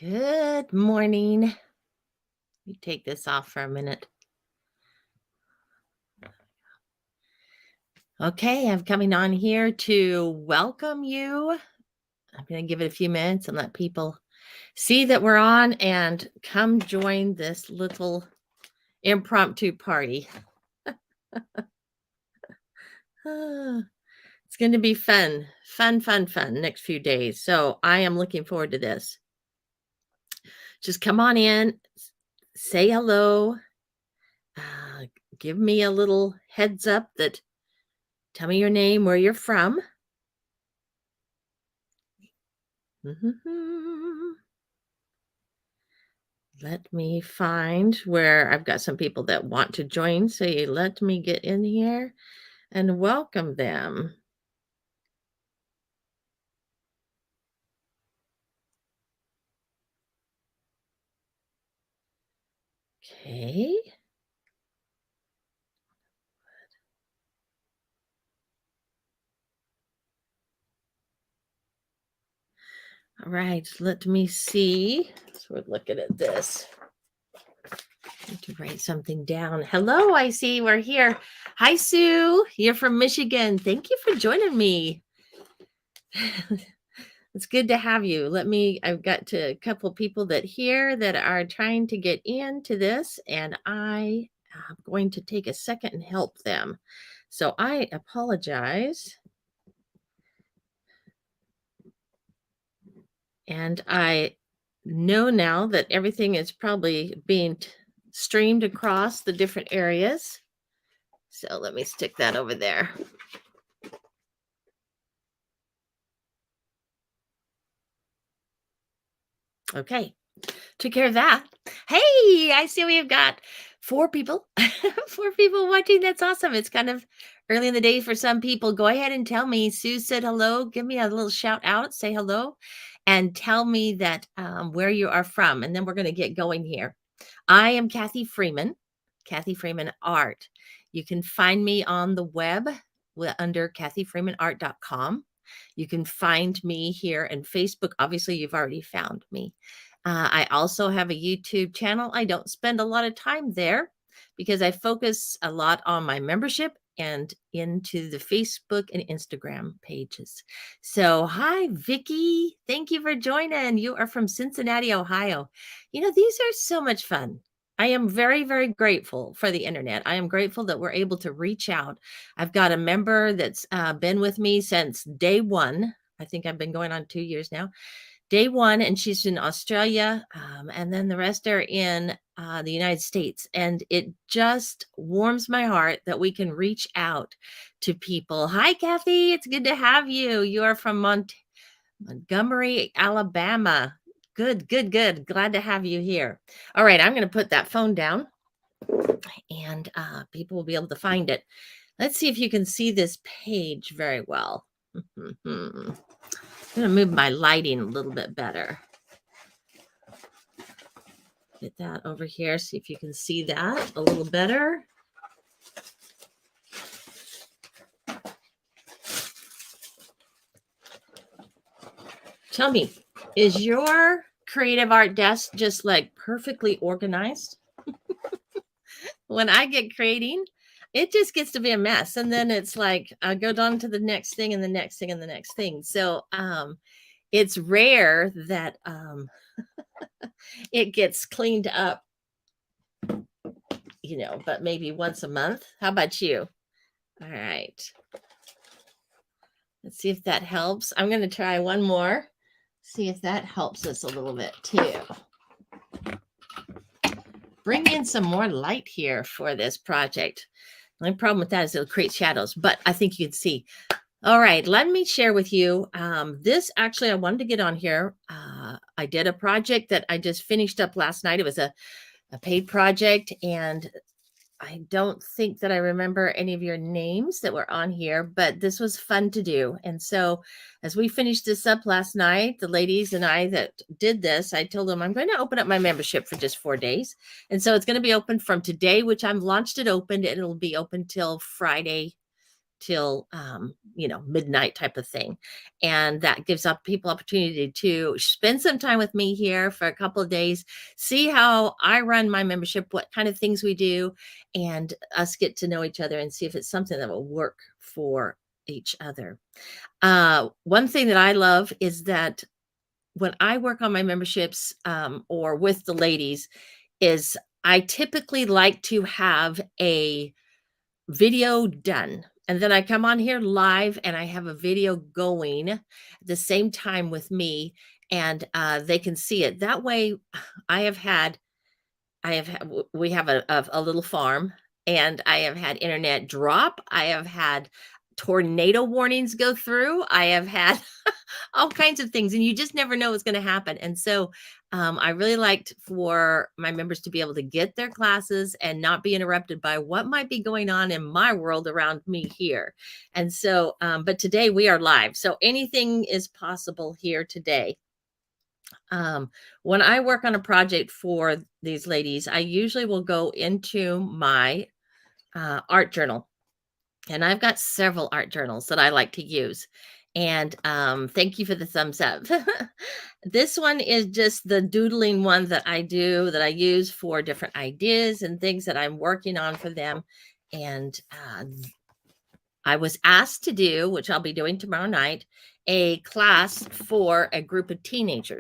Good morning. Let me take this off for a minute. Okay, I'm coming on here to welcome you. I'm going to give it a few minutes and let people see that we're on and come join this little impromptu party. It's going to be fun next few days. So I am looking forward to this. Just come on in, say hello, give me a little heads up that tell me your name, where you're from. Let me find where I've got some people that want to join. So you let me get in here and welcome them. Okay. All right, let me see. So we're looking at this. I need to write something down. Hello, I see we're here. Hi, Sue. You're from Michigan. Thank you for joining me. It's good to have you. I've got a couple people that are trying to get into this, and I am going to take a second and help them. So I apologize. And I know now that everything is probably being streamed across the different areas. So let me stick that over there. Okay, took care of that. Hey, I see we've got 4 people, 4 people watching. That's awesome. It's kind of early in the day for some people. Go ahead and tell me. Sue said hello. Give me a little shout out. Say hello and tell me that where you are from. And then we're going to get going here. I am Kathy Freeman Art. You can find me on the web under kathyfreemanart.com. You can find me here in Facebook. Obviously, you've already found me. I also have a YouTube channel. I don't spend a lot of time there because I focus a lot on my membership and into the Facebook and Instagram pages. So, hi, Vicki. Thank you for joining. You are from Cincinnati, Ohio. These are so much fun. I am very, very grateful for the internet. I am grateful that we're able to reach out. I've got a member that's been with me since day one. I think I've been going on 2 years now. Day one, and she's in Australia, and then the rest are in the United States. And it just warms my heart that we can reach out to people. Hi, Kathy. It's good to have you. You are from Montgomery, Alabama. Good. Glad to have you here. All right, I'm going to put that phone down, and people will be able to find it. Let's see if you can see this page very well. I'm going to move my lighting a little bit better. Get that over here. See if you can see that a little better. Tell me, is your creative art desk just like perfectly organized? When I get creating, it just gets to be a mess. And then it's like, I go on to the next thing and the next thing and the next thing. So it's rare that it gets cleaned up, but maybe once a month. How about you? All right. Let's see if that helps. I'm going to try one more. See if that helps us a little bit too. Bring in some more light here for this project. The only problem with that is it'll create shadows, but I think you can see. All right, let me share with you. This actually, I wanted to get on here. I did a project that I just finished up last night. It was a paid project, and I don't think that I remember any of your names that were on here, but this was fun to do. And so as we finished this up last night, the ladies and I that did this, I told them I'm going to open up my membership for just 4 days. And so it's going to be open from today, which I've launched it open. It'll be open till Friday till midnight type of thing. And that gives up people opportunity to spend some time with me here for a couple of days, see how I run my membership, what kind of things we do, and us get to know each other and see if it's something that will work for each other. One thing that I love is that when I work on my memberships, or with the ladies, is I typically like to have a video done. And then I come on here live and I have a video going at the same time with me, and they can see it. That way, I have had, we have a little farm, and I have had internet drop. I have had tornado warnings go through. I have had all kinds of things, and you just never know what's going to happen. And so I really liked for my members to be able to get their classes and not be interrupted by what might be going on in my world around me here. And so, but today we are live, so anything is possible here today. When I work on a project for these ladies, I usually will go into my art journal. And I've got several art journals that I like to use. And thank you for the thumbs up. This one is just the doodling one that I do, that I use for different ideas and things that I'm working on for them. And I was asked to do, which I'll be doing tomorrow night, a class for a group of teenager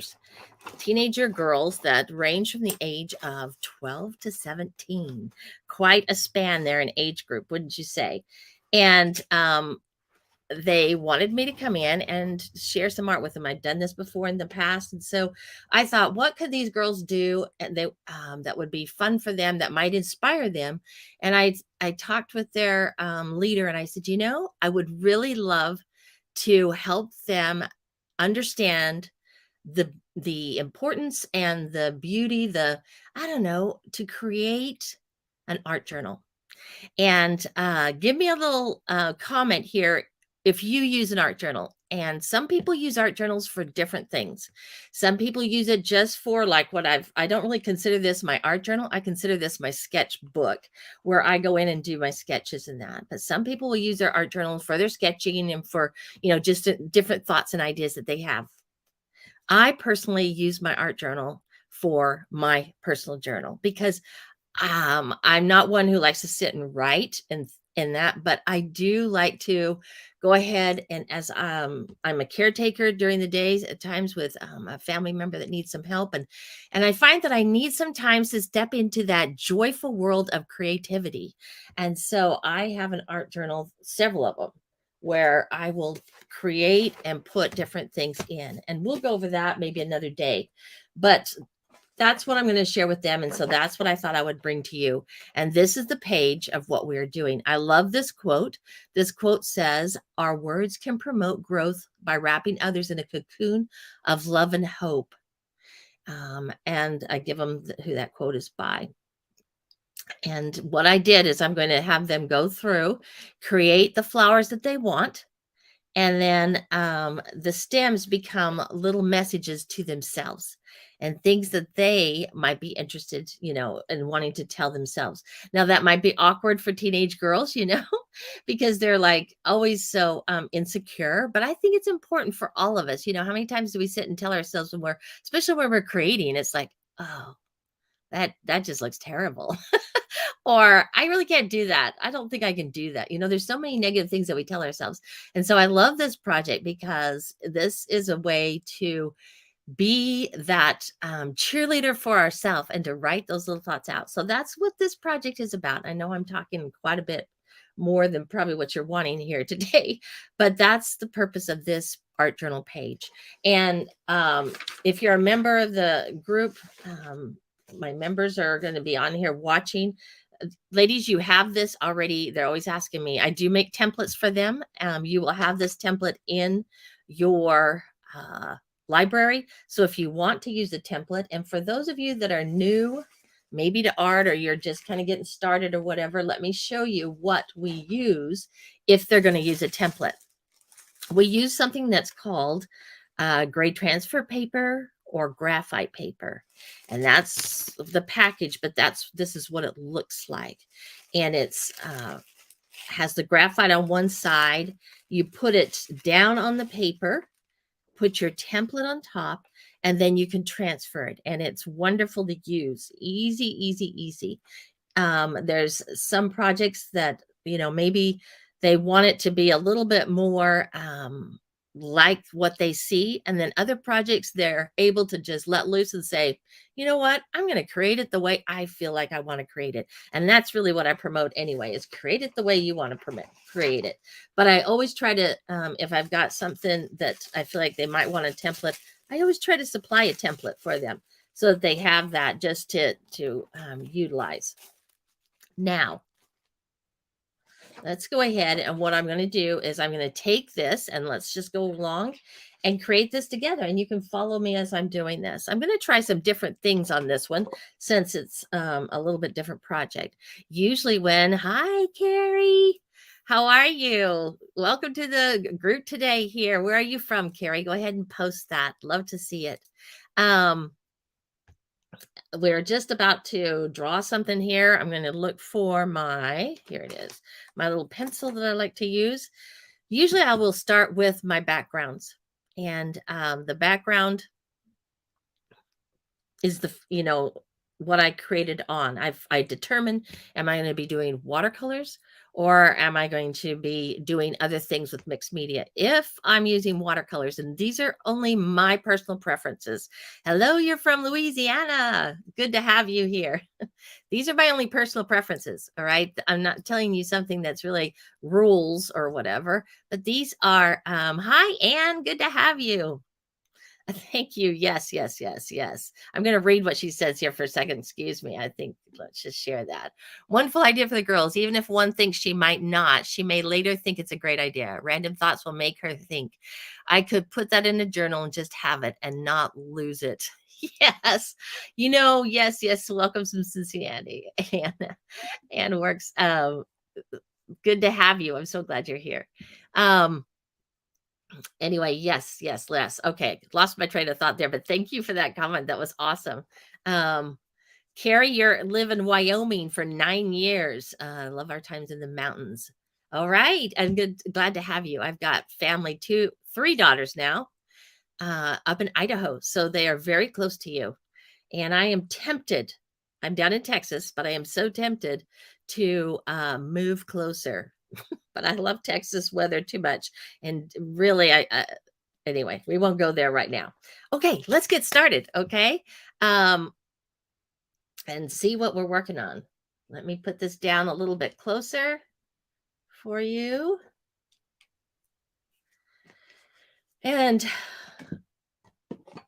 girls that range from the age of 12 to 17. Quite a span there in age group, wouldn't you say? And they wanted me to come in and share some art with them. I'd done this before in the past. And so I thought, what could these girls do and they that would be fun for them, that might inspire them? And I talked with their leader, and I said, I would really love to help them understand the importance and the beauty, to create an art journal. And give me a little comment here if you use an art journal. And some people use art journals for different things. Some people use it just for like I don't really consider this my art journal. I consider this my sketchbook, where I go in and do my sketches and that. But some people will use their art journal for their sketching and for, just different thoughts and ideas that they have. I personally use my art journal for my personal journal because I'm not one who likes to sit and write in that, but I do like to go ahead and as I'm a caretaker during the days at times with a family member that needs some help, and I find that I need sometimes to step into that joyful world of creativity. And so I have an art journal, several of them, where I will create and put different things in, and we'll go over that maybe another day. But that's what I'm going to share with them. And so that's what I thought I would bring to you. And this is the page of what we're doing. I love this quote. This quote says, "Our words can promote growth by wrapping others in a cocoon of love and hope." And I give them who that quote is by. And what I did is I'm going to have them go through, create the flowers that they want. And then the stems become little messages to themselves and things that they might be interested, in wanting to tell themselves. Now, that might be awkward for teenage girls, because they're like always so insecure. But I think it's important for all of us. How many times do we sit and tell ourselves especially when we're creating, it's like, oh, that just looks terrible. Or I really can't do that. I don't think I can do that. There's so many negative things that we tell ourselves. And so I love this project because this is a way to be that cheerleader for ourselves and to write those little thoughts out. So that's what this project is about. I know I'm talking quite a bit more than probably what you're wanting here today, but that's the purpose of this art journal page. And if you're a member of the group, my members are going to be on here watching. Ladies, you have this already. They're always asking me. I do make templates for them. You will have this template in your library. So if you want to use a template, and for those of you that are new, maybe to art, or you're just kind of getting started or whatever, let me show you what we use if they're going to use a template. We use something that's called grade transfer paper or graphite paper. And that's the package, but this is what it looks like. And it's has the graphite on one side. You put it down on the paper, put your template on top, and then you can transfer it. And it's wonderful to use. Easy, easy, easy. There's some projects that, maybe they want it to be a little bit more like what they see. And then other projects, they're able to just let loose and say, you know what, I'm going to create it the way I feel like I want to create it. And that's really what I promote anyway, is create it the way you want to create it. But I always try to, if I've got something that I feel like they might want a template, I always try to supply a template for them so that they have that just to utilize. Now, let's go ahead, and what I'm going to do is I'm going to take this, and let's just go along and create this together, and you can follow me as I'm doing this. I'm going to try some different things on this one since it's a little bit different project. Usually hi, Carrie. How are you? Welcome to the group today here. Where are you from, Carrie? Go ahead and post that. Love to see it. We're just about to draw something here. I'm going to look for here it is, my little pencil that I like to use. Usually I will start with my backgrounds, and the background is what I created on. I determined, am I going to be doing watercolors or am I going to be doing other things with mixed media? If I'm using watercolors, and these are only my personal preferences. Hello, you're from Louisiana. Good to have you here. These are my only personal preferences. All right. I'm not telling you something that's really rules or whatever, but these are, hi, Anne. Good to have you. Thank you. Yes, yes, yes, yes. I'm going to read what she says here for a second. Excuse me. I think let's just share that. Wonderful idea for the girls. Even if one thinks she might not, she may later think it's a great idea. Random thoughts will make her think. I could put that in a journal and just have it and not lose it. Yes. Yes, yes. Welcome from Cincinnati. And works. Good to have you. I'm so glad you're here. Anyway, yes, Les. Okay, lost my train of thought there, but thank you for that comment. That was awesome. Carrie, you live in Wyoming for 9 years. Love our times in the mountains. All right, I'm glad to have you. I've got family, 3 daughters now, up in Idaho, so they are very close to you. And I am tempted. I'm down in Texas, but I am so tempted to move closer. But I love Texas weather too much. And really, anyway, we won't go there right now. Okay, let's get started. Okay. And see what we're working on. Let me put this down a little bit closer for you. And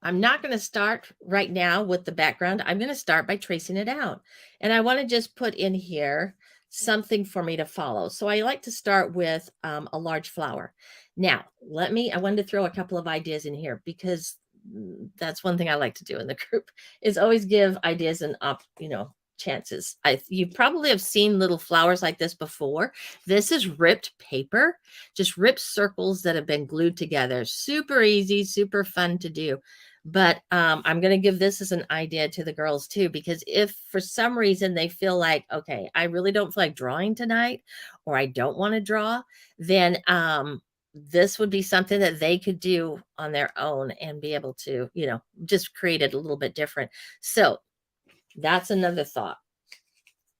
I'm not going to start right now with the background. I'm going to start by tracing it out. And I want to just put in here something for me to follow. So I like to start with a large flower. Now, I wanted to throw a couple of ideas in here because that's one thing I like to do in the group is always give ideas and chances. You probably have seen little flowers like this before. This is ripped paper, just ripped circles that have been glued together. Super easy, super fun to do. But I'm going to give this as an idea to the girls too, because if for some reason they feel like, okay, I really don't feel like drawing tonight, or I don't want to draw, then this would be something that they could do on their own and be able to, just create it a little bit different. So that's another thought.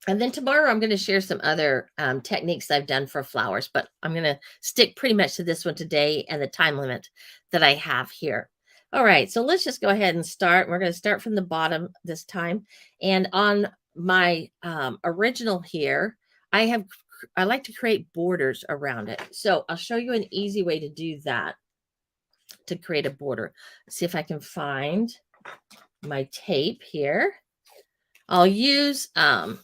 And then tomorrow I'm going to share some other techniques I've done for flowers, but I'm going to stick pretty much to this one today and the time limit that I have here. All right, so let's just go ahead and start. We're going to start from the bottom this time. And on my original here, I like to create borders around it. So I'll show you an easy way to do that, to create a border. See if I can find my tape here. I'll use some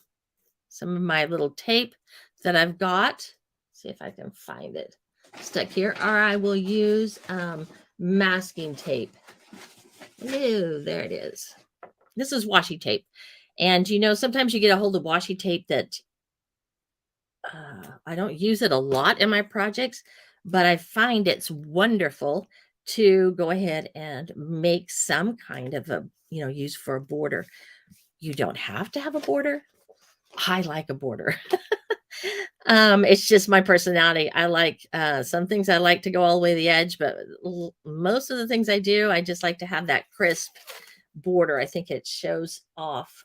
of my little tape that I've got. See if I can find it stuck here. Or I will use masking tape. Ooh, there it is. This is washi tape. And sometimes you get a hold of washi tape that I don't use it a lot in my projects, but I find it's wonderful to go ahead and make some kind of a, use for a border. You don't have to have a border. I like a border. It's just my personality. I like some things I like to go all the way to the edge, but most of the things I do, I just like to have that crisp border. I think it shows off.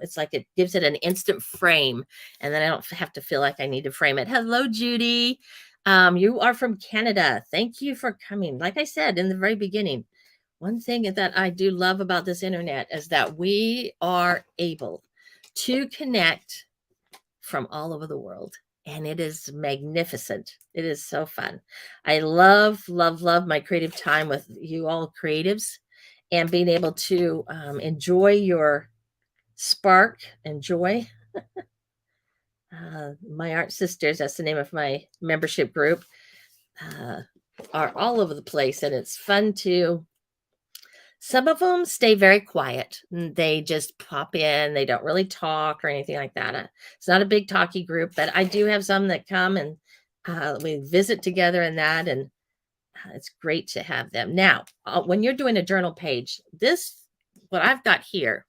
It's like it gives it an instant frame, and then I don't have to feel like I need to frame it. Hello, Judy. You are from Canada. Thank you for coming. Like I said in the very beginning, one thing that I do love about this internet is that we are able to connect from all over the world. And it is magnificent. It is so fun. I love, love, love my creative time with you all creatives and being able to enjoy your spark and joy. My Art Sisters, that's the name of my membership group, are all over the place. And it's fun to some of them stay very quiet. They just pop in. They don't really talk or anything like that. It's not a big talky group, but I do have some that come and we visit together and that, and it's great to have them. Now, when you're doing a journal page, what I've got here.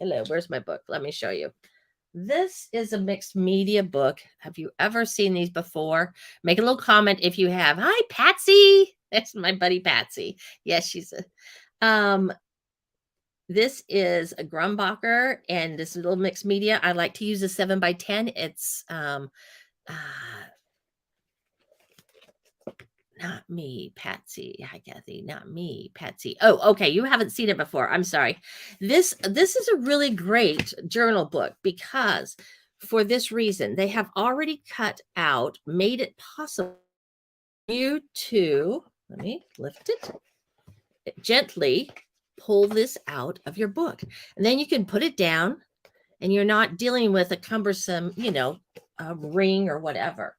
Hello, where's my book? Let me show you. This is a mixed media book. Have you ever seen these before? Make a little comment if you have. Hi, Patsy. That's my buddy Patsy. Yes, she's a this is a Grumbacher, and this little mixed media. I like to use a 7x10. It's not me, Patsy. Hi, Kathy. Not me, Patsy. Oh, okay. You haven't seen it before. I'm sorry. This is a really great journal book because for this reason, they have already cut out, made it possible for you to, let me lift it gently, pull this out of your book, and then you can put it down and you're not dealing with a cumbersome, a ring or whatever.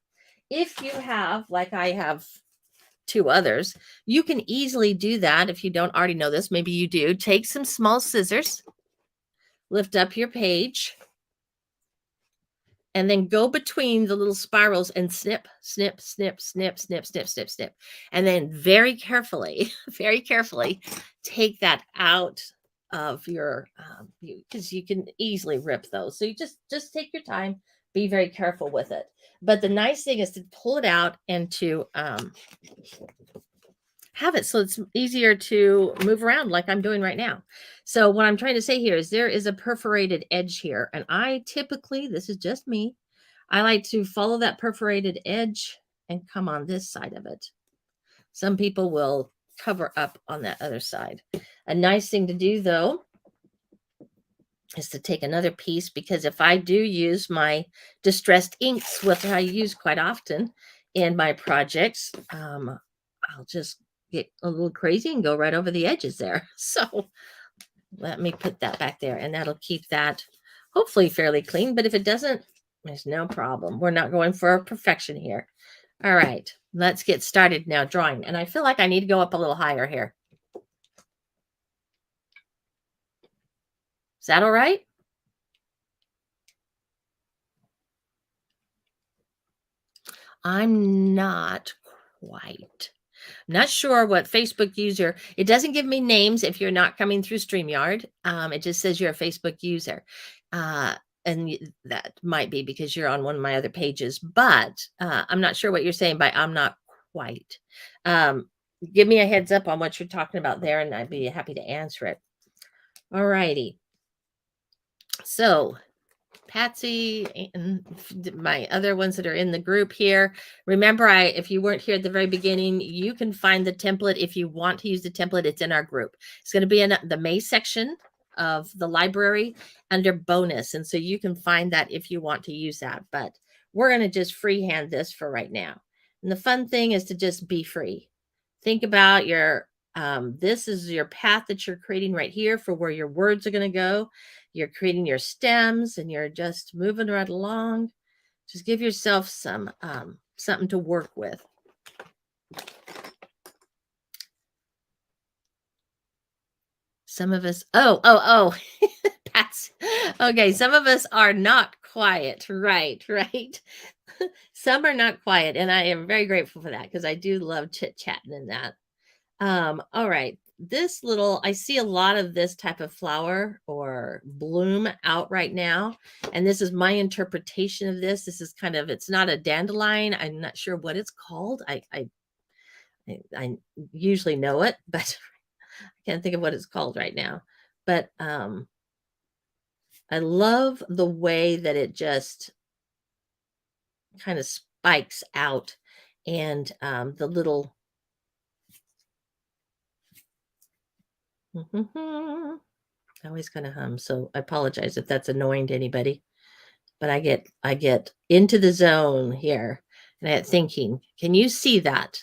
If you have, like I have two others, you can easily do that. If you don't already know this, maybe you do. Take some small scissors, lift up your page, and then go between the little spirals and snip, snip, snip, snip, snip, snip, snip, snip. And then very carefully take that out of your, because you can easily rip those. So you just take your time, be very careful with it. But the nice thing is to pull it out and to have it so it's easier to move around like I'm doing right now. So what I'm trying to say here is there is a perforated edge here. And I typically, this is just me, I like to follow that perforated edge and come on this side of it. Some people will cover up on that other side. A nice thing to do though is to take another piece, because if I do use my distressed inks, which I use quite often in my projects, I'll just get a little crazy and go right over the edges there. So let me put that back there, and that'll keep that hopefully fairly clean. But if it doesn't, there's no problem. We're not going for perfection here. All right, let's get started now drawing. And I feel like I need to go up a little higher here. Is that all right? I'm not quite. I'm not sure what Facebook user. It doesn't give me names if you're not coming through StreamYard. It just says you're a Facebook user. And that might be because you're on one of my other pages, but I'm not sure what you're saying by I'm not quite. Give me a heads up on what you're talking about there, and I'd be happy to answer it. All righty. So Patsy and my other ones that are in the group here. Remember, if you weren't here at the very beginning, you can find the template. If you want to use the template, it's in our group. It's going to be in the May section of the library under bonus. And so you can find that if you want to use that, but we're going to just freehand this for right now. And the fun thing is to just be free. Think about this is your path that you're creating right here for where your words are going to go. You're creating your stems and you're just moving right along. Just give yourself some something to work with. Some of us, Pat's, okay, some of us are not quiet. Right. Some are not quiet, and I am very grateful for that because I do love chit-chatting and that. All right. This little, I see a lot of this type of flower or bloom out right now. And this is my interpretation of this. This is kind of, it's not a dandelion. I'm not sure what it's called. I usually know it, but I can't think of what it's called right now. But I love the way that it just kind of spikes out, and the little I always kind of hum, so I apologize if that's annoying to anybody. But I get into the zone here, and I get thinking, can you see that?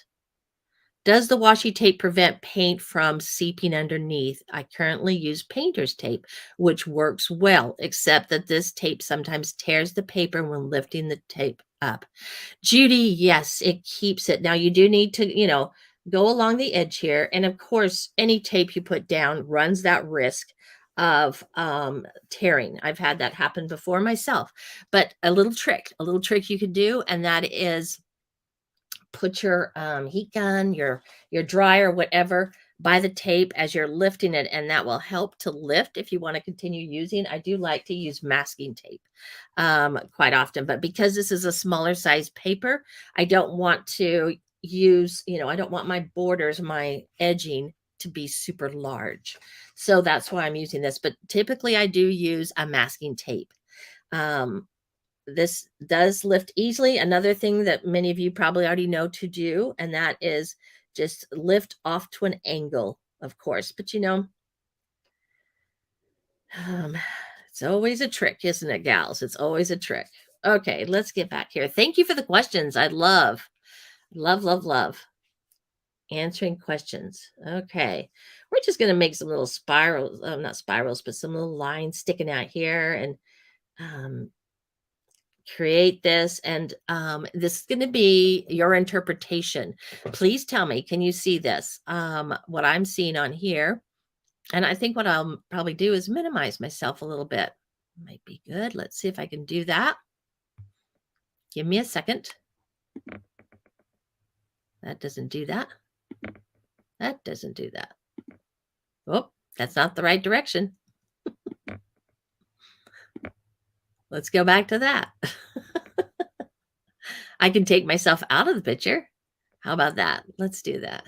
Does the washi tape prevent paint from seeping underneath? I currently use painter's tape, which works well, except that this tape sometimes tears the paper when lifting the tape up. Judy, yes, it keeps it. Now you do need to, go along the edge here. And of course, any tape you put down runs that risk of tearing. I've had that happen before myself. But a little trick you could do, and that is put your heat gun, your dryer, whatever, by the tape as you're lifting it, and that will help to lift if you want to continue using. I do like to use masking tape quite often, but because this is a smaller size paper, I don't want to use, I don't want my borders, my edging to be super large. So that's why I'm using this. But typically I do use a masking tape. This does lift easily. Another thing that many of you probably already know to do, and that is just lift off to an angle, of course. But um, it's always a trick, isn't it, gals? It's always a trick. Okay, let's get back here. Thank you for the questions. I love answering questions. Okay, we're just going to make some little spirals, not spirals, but some little lines sticking out here, and create this. And this is going to be your interpretation. Please tell me, can you see this? What I'm seeing on here, and I think what I'll probably do is minimize myself a little bit. Might be good. Let's see if I can do that. Give me a second. That doesn't do that. That doesn't do that. Oh, that's not the right direction. Let's go back to that. I can take myself out of the picture. How about that? Let's do that.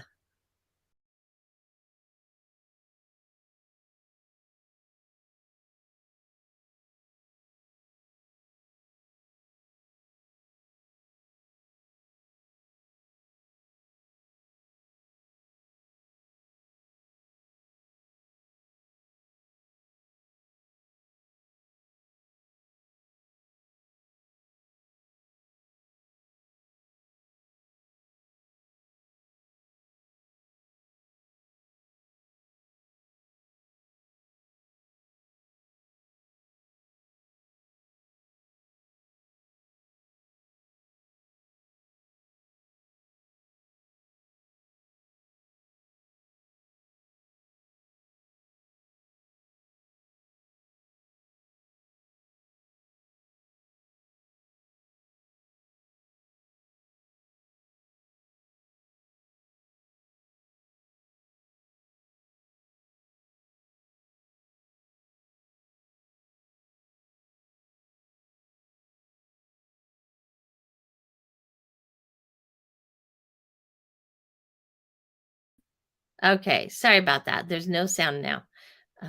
Okay, sorry about that. There's no sound now.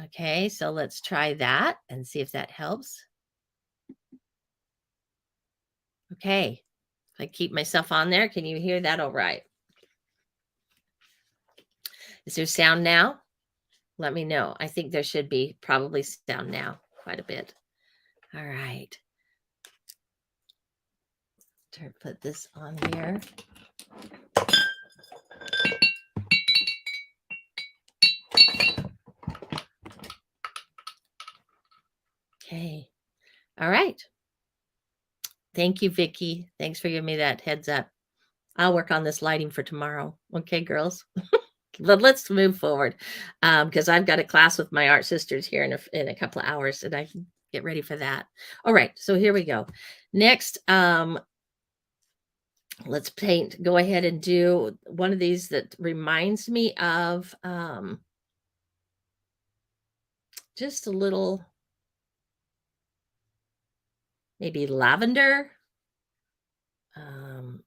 Okay, so let's try that and see if that helps. Okay, if I keep myself on there, can you hear that all right? Is there sound now? Let me know. I think there should be probably sound now quite a bit. All right. Put this on here. Okay. All right. Thank you, Vicki. Thanks for giving me that heads up. I'll work on this lighting for tomorrow. Okay, girls. But let's move forward because I've got a class with my art sisters here in a couple of hours, and I can get ready for that. All right, so here we go. Next, Let's paint. Go ahead and do one of these that reminds me of just a little, maybe lavender. Um,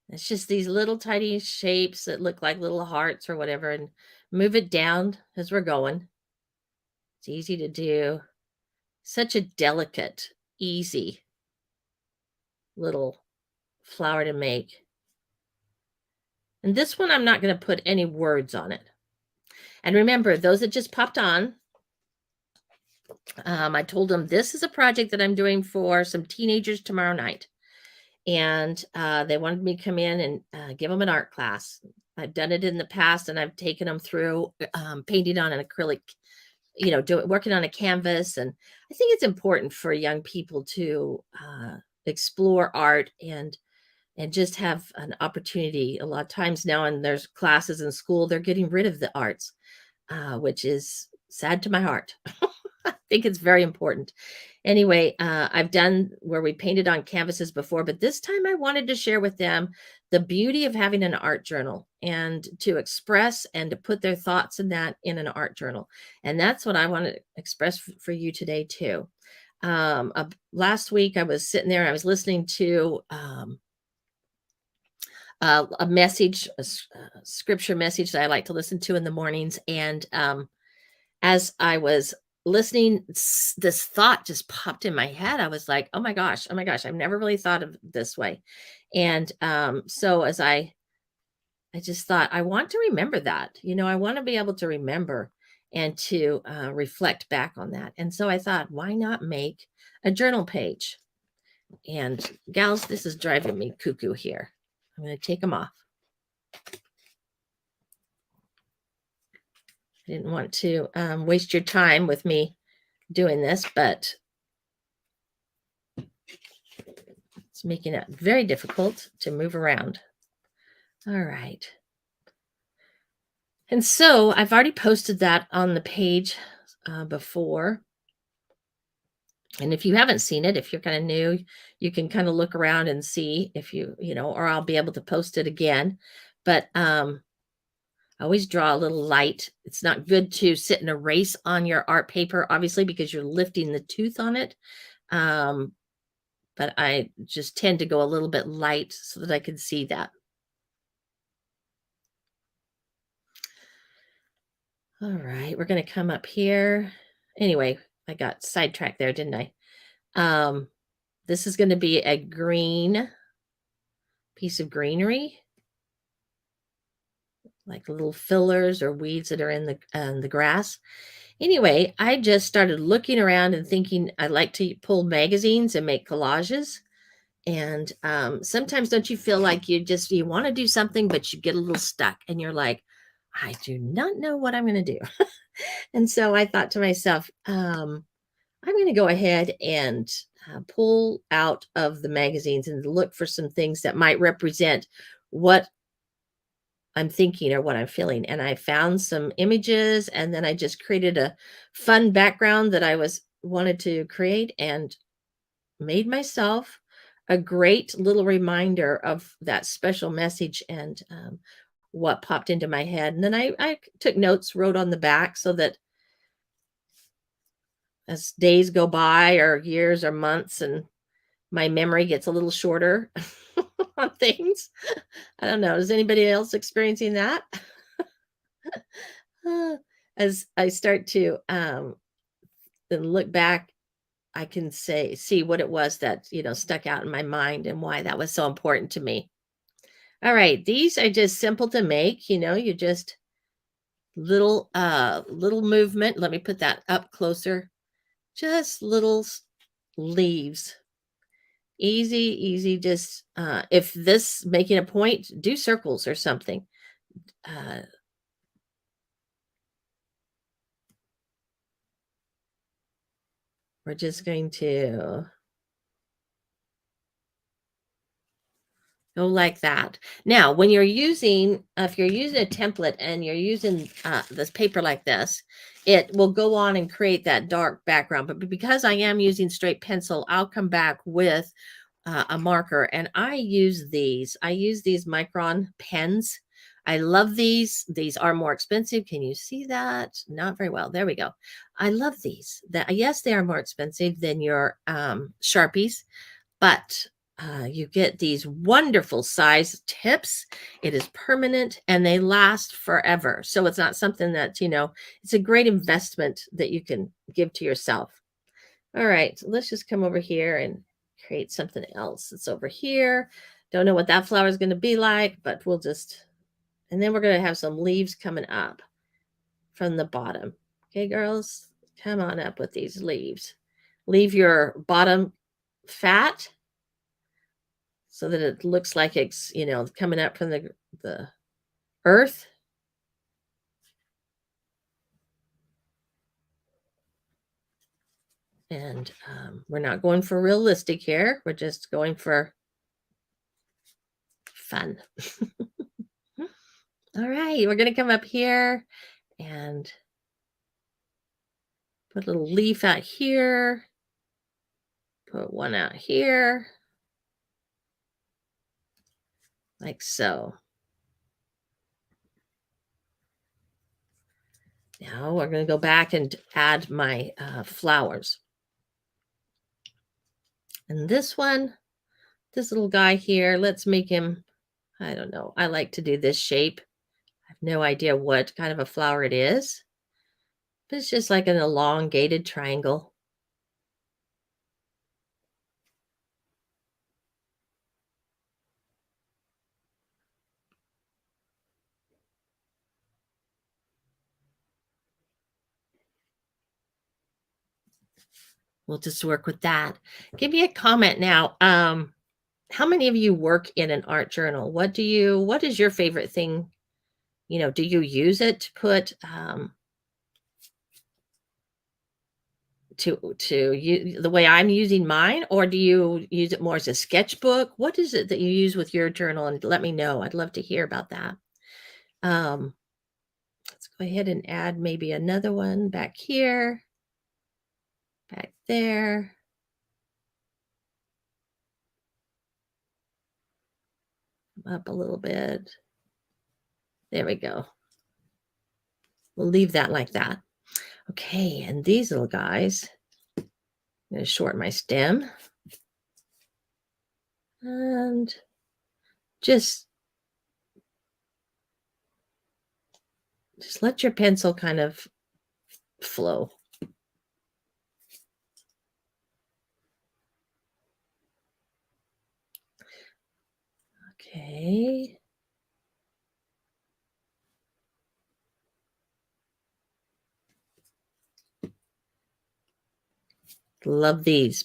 it's just these little tiny shapes that look like little hearts or whatever, and move it down as we're going. It's easy to do. Such a delicate, easy little flower to make. And this one, I'm not going to put any words on it. And remember, those that just popped on, I told them this is a project that I'm doing for some teenagers tomorrow night. And they wanted me to come in and give them an art class. I've done it in the past, and I've taken them through painting on an acrylic, working on a canvas. And I think it's important for young people to explore art and just have an opportunity. A lot of times now, and there's classes in school, they're getting rid of the arts, which is sad to my heart. I think it's very important. Anyway, I've done where we painted on canvases before, but this time I wanted to share with them the beauty of having an art journal and to express and to put their thoughts in that in an art journal. And that's what I want to express for you today too. Last week I was sitting there and I was listening to a message, a scripture message that I like to listen to in the mornings. And as I was listening, this thought just popped in my head. I was like, oh my gosh, I've never really thought of it this way. And so as I just thought, I want to remember that, I want to be able to remember and to reflect back on that. And so I thought, why not make a journal page? And gals, this is driving me cuckoo here. I'm going to take them off. I didn't want to waste your time with me doing this, but it's making it very difficult to move around. All right. And so I've already posted that on the page before. And if you haven't seen it, if you're kind of new, you can kind of look around and see if or I'll be able to post it again. But I always draw a little light. It's not good to sit and erase on your art paper, obviously, because you're lifting the tooth on it. But I just tend to go a little bit light so that I can see that. All right, we're going to come up here. Anyway, I got sidetracked there, didn't I? This is going to be a green piece of greenery, like little fillers or weeds that are in the grass. Anyway, I just started looking around and thinking I like to pull magazines and make collages. And sometimes don't you feel like you want to do something, but you get a little stuck and you're like, I do not know what I'm going to do. And so I thought to myself, I'm going to go ahead and pull out of the magazines and look for some things that might represent what I'm thinking or what I'm feeling. And I found some images, and then I just created a fun background that I wanted to create and made myself a great little reminder of that special message and what popped into my head. And then I took notes, wrote on the back so that as days go by or years or months and my memory gets a little shorter on things. I don't know. Is anybody else experiencing that? As I start to look back, I can see what it was that, stuck out in my mind and why that was so important to me. All right. These are just simple to make, you just little movement. Let me put that up closer. Just little leaves. Easy. Just, if this making a point, do circles or something. We're just going to go like that. Now, when you're using, if you're using a template and you're using this paper like this, it will go on and create that dark background. But because I am using straight pencil, I'll come back with a marker, and I use these. I use these Micron pens. I love these. These are more expensive. Can you see that? Not very well. There we go. I love these. That, yes, they are more expensive than your Sharpies, but you get these wonderful size tips. It is permanent and they last forever. So it's not something that, it's a great investment that you can give to yourself. All right, so let's just come over here and create something else. It's over here. Don't know what that flower is going to be like, but we'll just, and then we're going to have some leaves coming up from the bottom. Okay, girls, come on up with these leaves. Leave your bottom fat so that it looks like it's, coming up from the earth. And we're not going for realistic here. We're just going for fun. All right, we're going to come up here and put a little leaf out here. Put one out here. Like so. Now we're going to go back and add my flowers. And this one, this little guy here, let's make him, I don't know. I like to do this shape. I have no idea what kind of a flower it is. But it's just like an elongated triangle. We'll just work with that. Give me a comment now. How many of you work in an art journal? What is your favorite thing? Do you use it to put to the way I'm using mine, or do you use it more as a sketchbook? What is it that you use with your journal? And let me know. I'd love to hear about that. Let's go ahead and add maybe another one back here, back there. Up a little bit. There we go. We'll leave that like that. Okay, and these little guys, I'm going to shorten my stem. And just let your pencil kind of flow. Okay. Love these.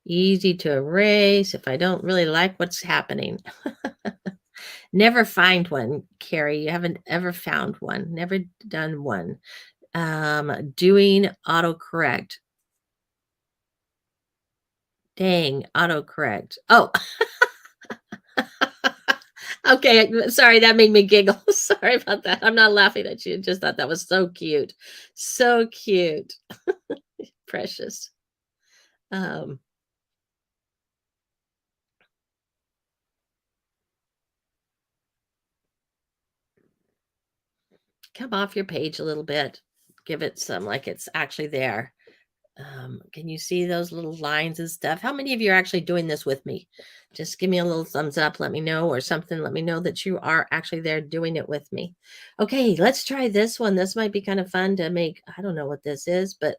Easy to erase if I don't really like what's happening. Never find one, Carrie. You haven't ever found one. Never done one. Doing autocorrect. Dang, autocorrect. Oh. Okay, sorry, that made me giggle. Sorry about that. I'm not laughing at you. Just thought that was so cute. So cute. Precious. Come off your page a little bit. Give it some, like it's actually there. Can you see those little lines and stuff? How many of you are actually doing this with me? Just give me a little thumbs up. Let me know, or something. Let me know that you are actually there doing it with me. Okay, let's try this one. This might be kind of fun to make. I don't know what this is, but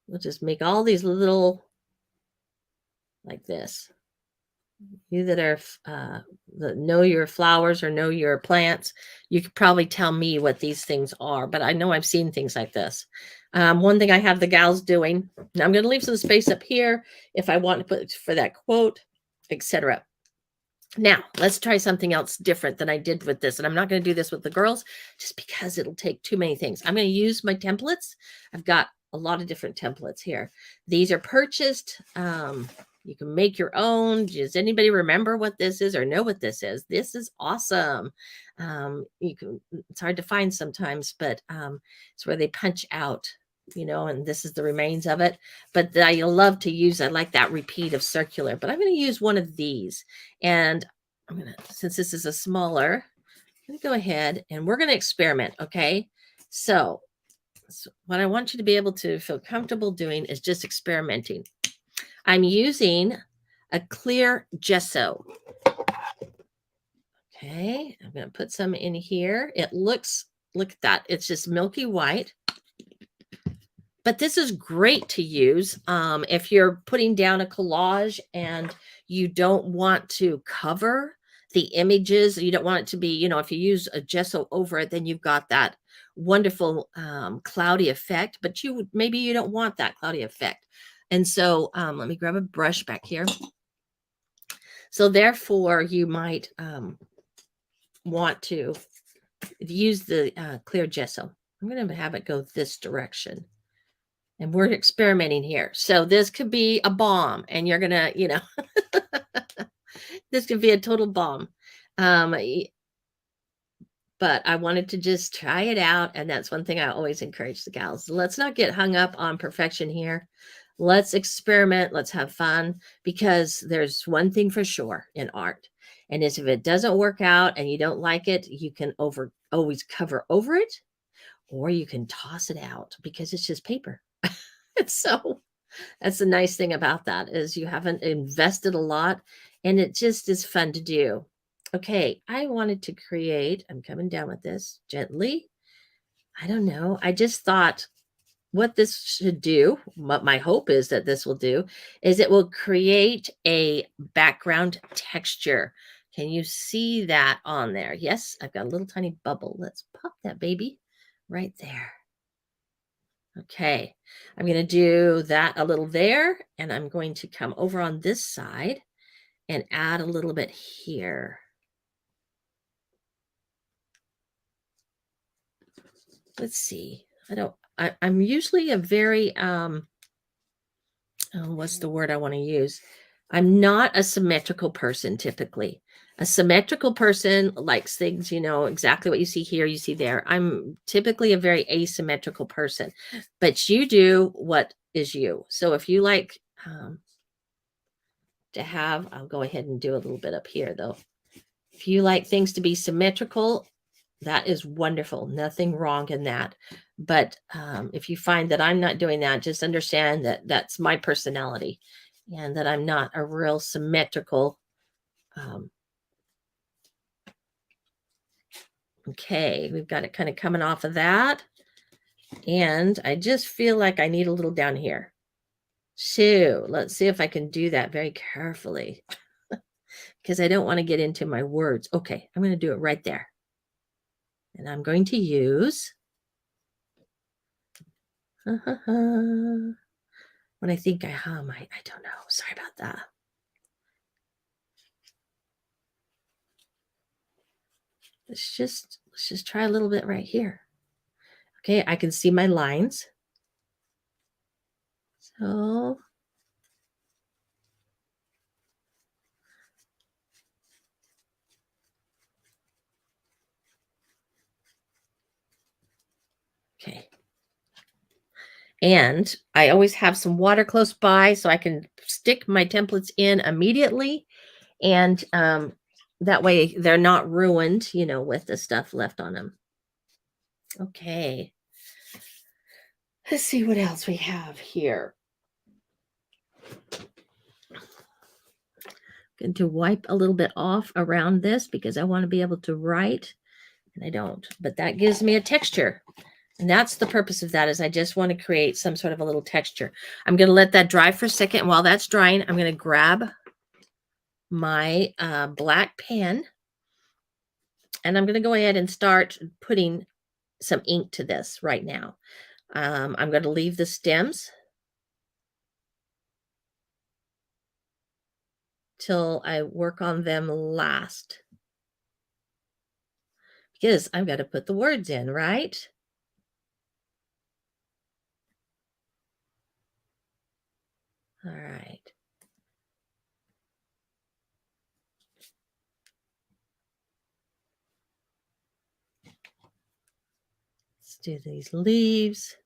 we'll just make all these little like this. You that are that know your flowers or know your plants, you could probably tell me what these things are, but I know I've seen things like this. One thing I have the gals doing, now I'm going to leave some space up here if I want to put for that quote, etc. Now, let's try something else different than I did with this. And I'm not going to do this with the girls just because it'll take too many things. I'm going to use my templates. I've got a lot of different templates here. These are purchased. You can make your own. Does anybody remember what this is or know what this is? This is awesome. You can, it's hard to find sometimes, but it's where they punch out, and this is the remains of it. But I love to use, I like that repeat of circular, but I'm going to use one of these. And I'm going to, since this is a smaller, I'm going to go ahead and we're going to experiment. Okay. So what I want you to be able to feel comfortable doing is just experimenting. I'm using a clear gesso. Okay, I'm going to put some in here. It looks, look at that. It's just milky white. But this is great to use if you're putting down a collage and you don't want to cover the images. You don't want it to be, if you use a gesso over it, then you've got that wonderful cloudy effect, but maybe you don't want that cloudy effect. And so let me grab a brush back here. So therefore, you might want to use the clear gesso. I'm going to have it go this direction. And we're experimenting here. So this could be a bomb, and you're going to, this could be a total bomb. But I wanted to just try it out. And that's one thing I always encourage the gals. Let's not get hung up on perfection here. Let's experiment. Let's have fun, because there's one thing for sure in art. And is if it doesn't work out and you don't like it, you can always cover over it, or you can toss it out because it's just paper. So that's the nice thing about that, is you haven't invested a lot and it just is fun to do. Okay, I wanted to create, I'm coming down with this gently. I don't know. I just thought what this should do, what my hope is that this will do, is it will create a background texture. Can you see that on there? Yes, I've got a little tiny bubble. Let's pop that baby right there. Okay, I'm going to do that a little there, and I'm going to come over on this side and add a little bit here. Let's see. I'm usually a very, what's the word I want to use? I'm not a symmetrical person typically. A symmetrical person likes things, exactly what you see here, you see there. I'm typically a very asymmetrical person, but you do what is you. So if you like to have, I'll go ahead and do a little bit up here though. If you like things to be symmetrical, that is wonderful. Nothing wrong in that. But if you find that I'm not doing that, just understand that that's my personality and that I'm not a real symmetrical. Okay, we've got it kind of coming off of that. And I just feel like I need a little down here. So let's see if I can do that very carefully because I don't want to get into my words. Okay, I'm going to do it right there. And I'm going to use when I think I hum, I don't know. Sorry about that. Let's just try a little bit right here. Okay, I can see my lines. So okay. And I always have some water close by so I can stick my templates in immediately. And that way they're not ruined, with the stuff left on them. Okay. Let's see what else we have here. Going to wipe a little bit off around this because I want to be able to write, and I don't. But that gives me a texture. And that's the purpose of that, is I just want to create some sort of a little texture. I'm going to let that dry for a second. While that's drying, I'm going to grab my black pen, and I'm going to go ahead and start putting some ink to this right now. I'm going to leave the stems till I work on them last, because I've got to put the words in, right? All right. do these leaves.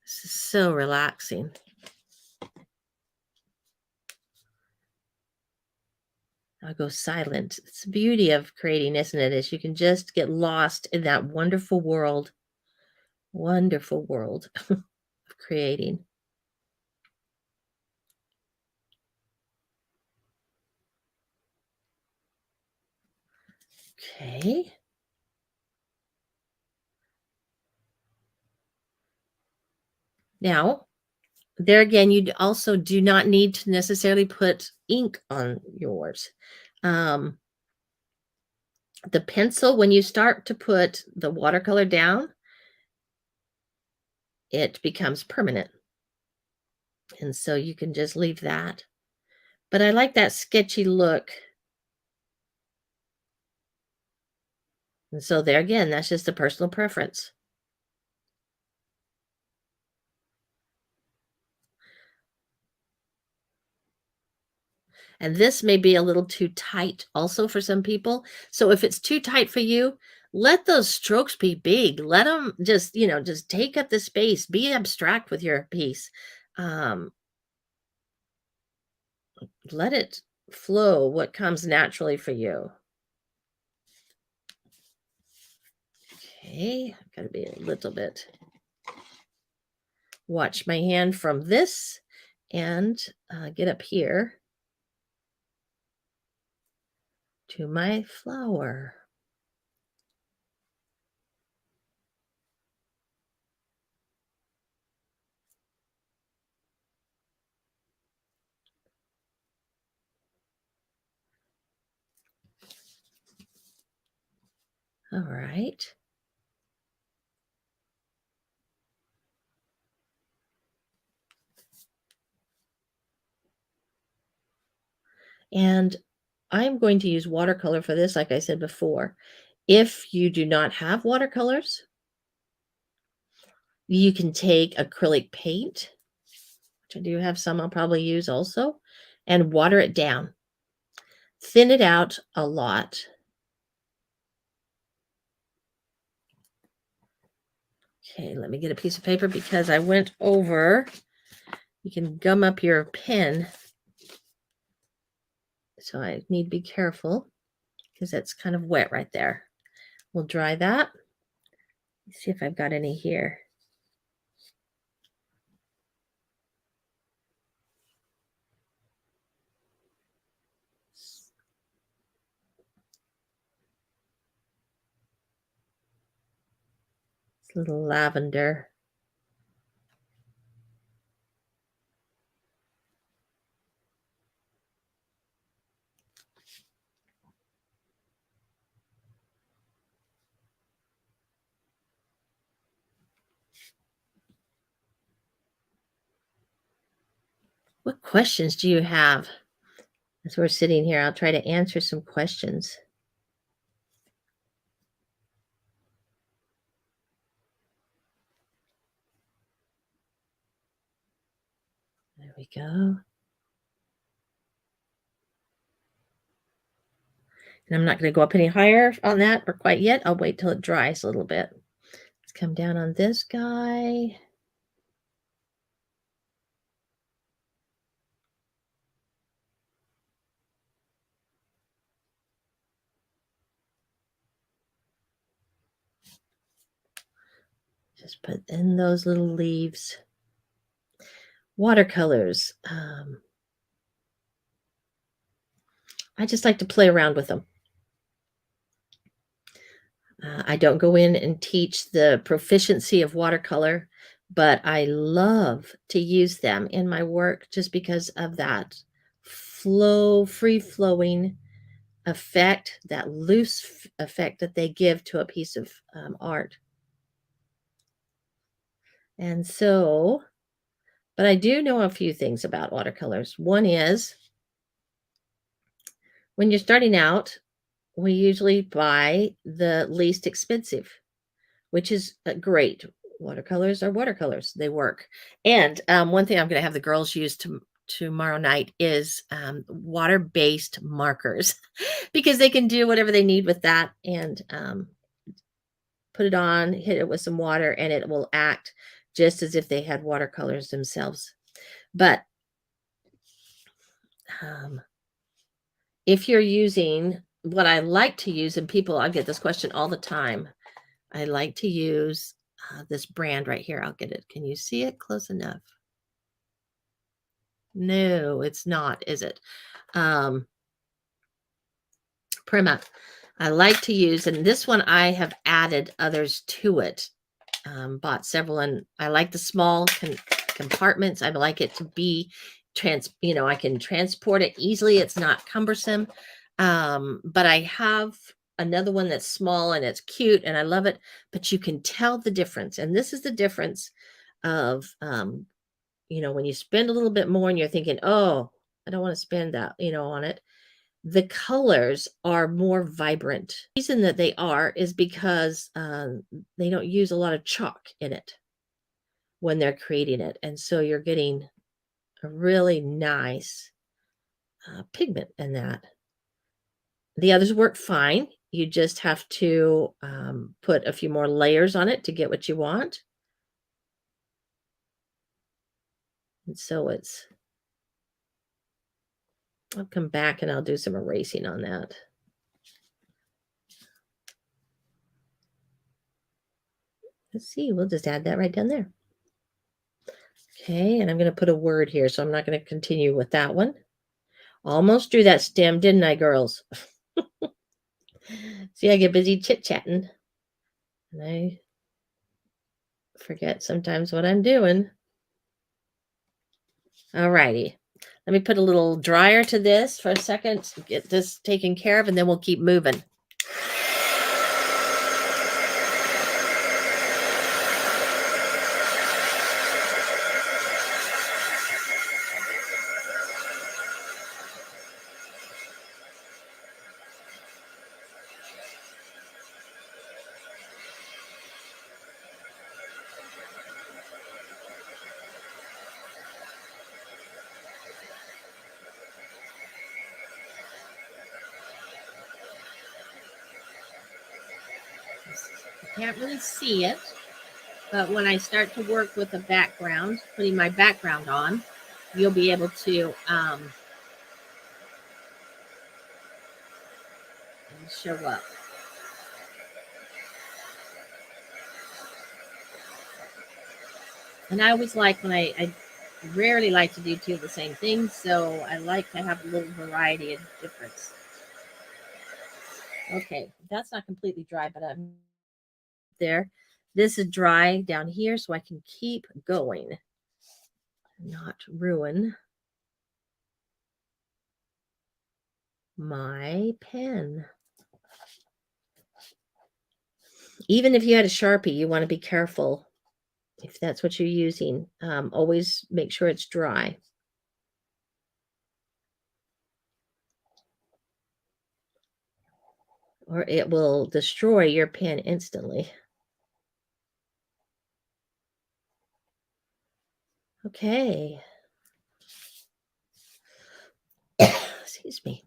This is so relaxing. I'll go silent. It's the beauty of creating, isn't it? Is you can just get lost in that wonderful world of creating. Okay. Now, there again, you also do not need to necessarily put ink on yours. The pencil, when you start to put the watercolor down, it becomes permanent. And so you can just leave that. But I like that sketchy look. And so there again, that's just a personal preference. And this may be a little too tight also for some people. So if it's too tight for you, let those strokes be big. Let them just, just take up the space. Be abstract with your piece. Let it flow what comes naturally for you. Okay, I've got to be a little bit. Watch my hand from this and get up here to my flower. All right. And I'm going to use watercolor for this, like I said before. If you do not have watercolors, you can take acrylic paint, which I do have some I'll probably use also, and water it down. Thin it out a lot. Okay, let me get a piece of paper because I went over. You can gum up your pen. So I need to be careful because that's kind of wet right there. We'll dry that. Let's see if I've got any here. It's a little lavender. What questions do you have? As we're sitting here, I'll try to answer some questions. There we go. And I'm not going to go up any higher on that or quite yet. I'll wait till it dries a little bit. Let's come down on this guy. Just put in those little leaves. Watercolors. I just like to play around with them. I don't go in and teach the proficiency of watercolor, but I love to use them in my work just because of that free-flowing effect, that loose effect that they give to a piece of art. And so, but I do know a few things about watercolors. One is when you're starting out, we usually buy the least expensive, which is great. Watercolors are watercolors. They work. And one thing I'm going to have the girls use tomorrow night is water-based markers because they can do whatever they need with that and put it on, hit it with some water, and it will act just as if they had watercolors themselves. But if you're using what I like to use, and people, I get this question all the time. I like to use this brand right here. I'll get it. Can you see it close enough? No, it's not, is it? Prima. I like to use, and this one I have added others to it. Bought several, and I like the small compartments. I like it to be I can transport it easily. It's not cumbersome. But I have another one that's small and it's cute and I love it, but you can tell the difference. And this is the difference of, when you spend a little bit more and you're thinking, oh, I don't want to spend that, on it. The colors are more vibrant. The reason that they are is because they don't use a lot of chalk in it when they're creating it. And so you're getting a really nice pigment in that. The others work fine. You just have to put a few more layers on it to get what you want. And so I'll come back and I'll do some erasing on that. Let's see, we'll just add that right down there. Okay, and I'm going to put a word here, so I'm not going to continue with that one. Almost drew that stem, didn't I, girls? See, I get busy chit-chatting, and I forget sometimes what I'm doing. All righty. Let me put a little dryer to this for a second, get this taken care of, and then we'll keep moving. Can't really see it, but when I start to work with the background, putting my background on, you'll be able to show up. And I always like when I rarely like to do two of the same things, so I like to have a little variety and difference. Okay, that's not completely dry, but I'm there. This is dry down here, so I can keep going, not ruin my pen. Even if you had a Sharpie, you want to be careful if that's what you're using. Always make sure it's dry. Or it will destroy your pen instantly. Okay. Excuse me.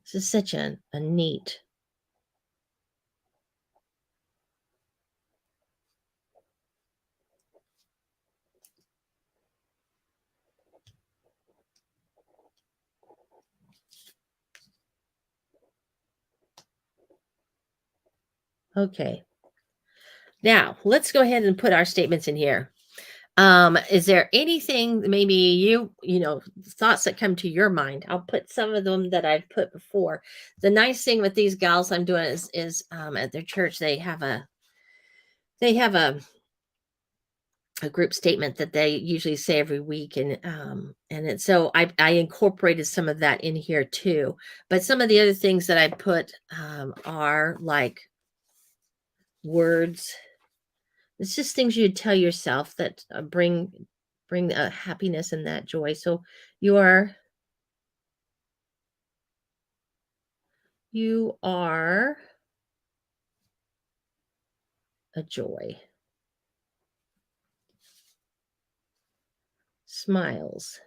This is such a neat. Okay. Now, let's go ahead and put our statements in here. Is there anything maybe thoughts that come to your mind? I'll put some of them that I've put before. The nice thing with these gals I'm doing is at their church they have a group statement that they usually say every week, and so I incorporated some of that in here too. But some of the other things that I put are like words. It's just things you tell yourself that bring happiness and that joy. So you are a joy. Smiles.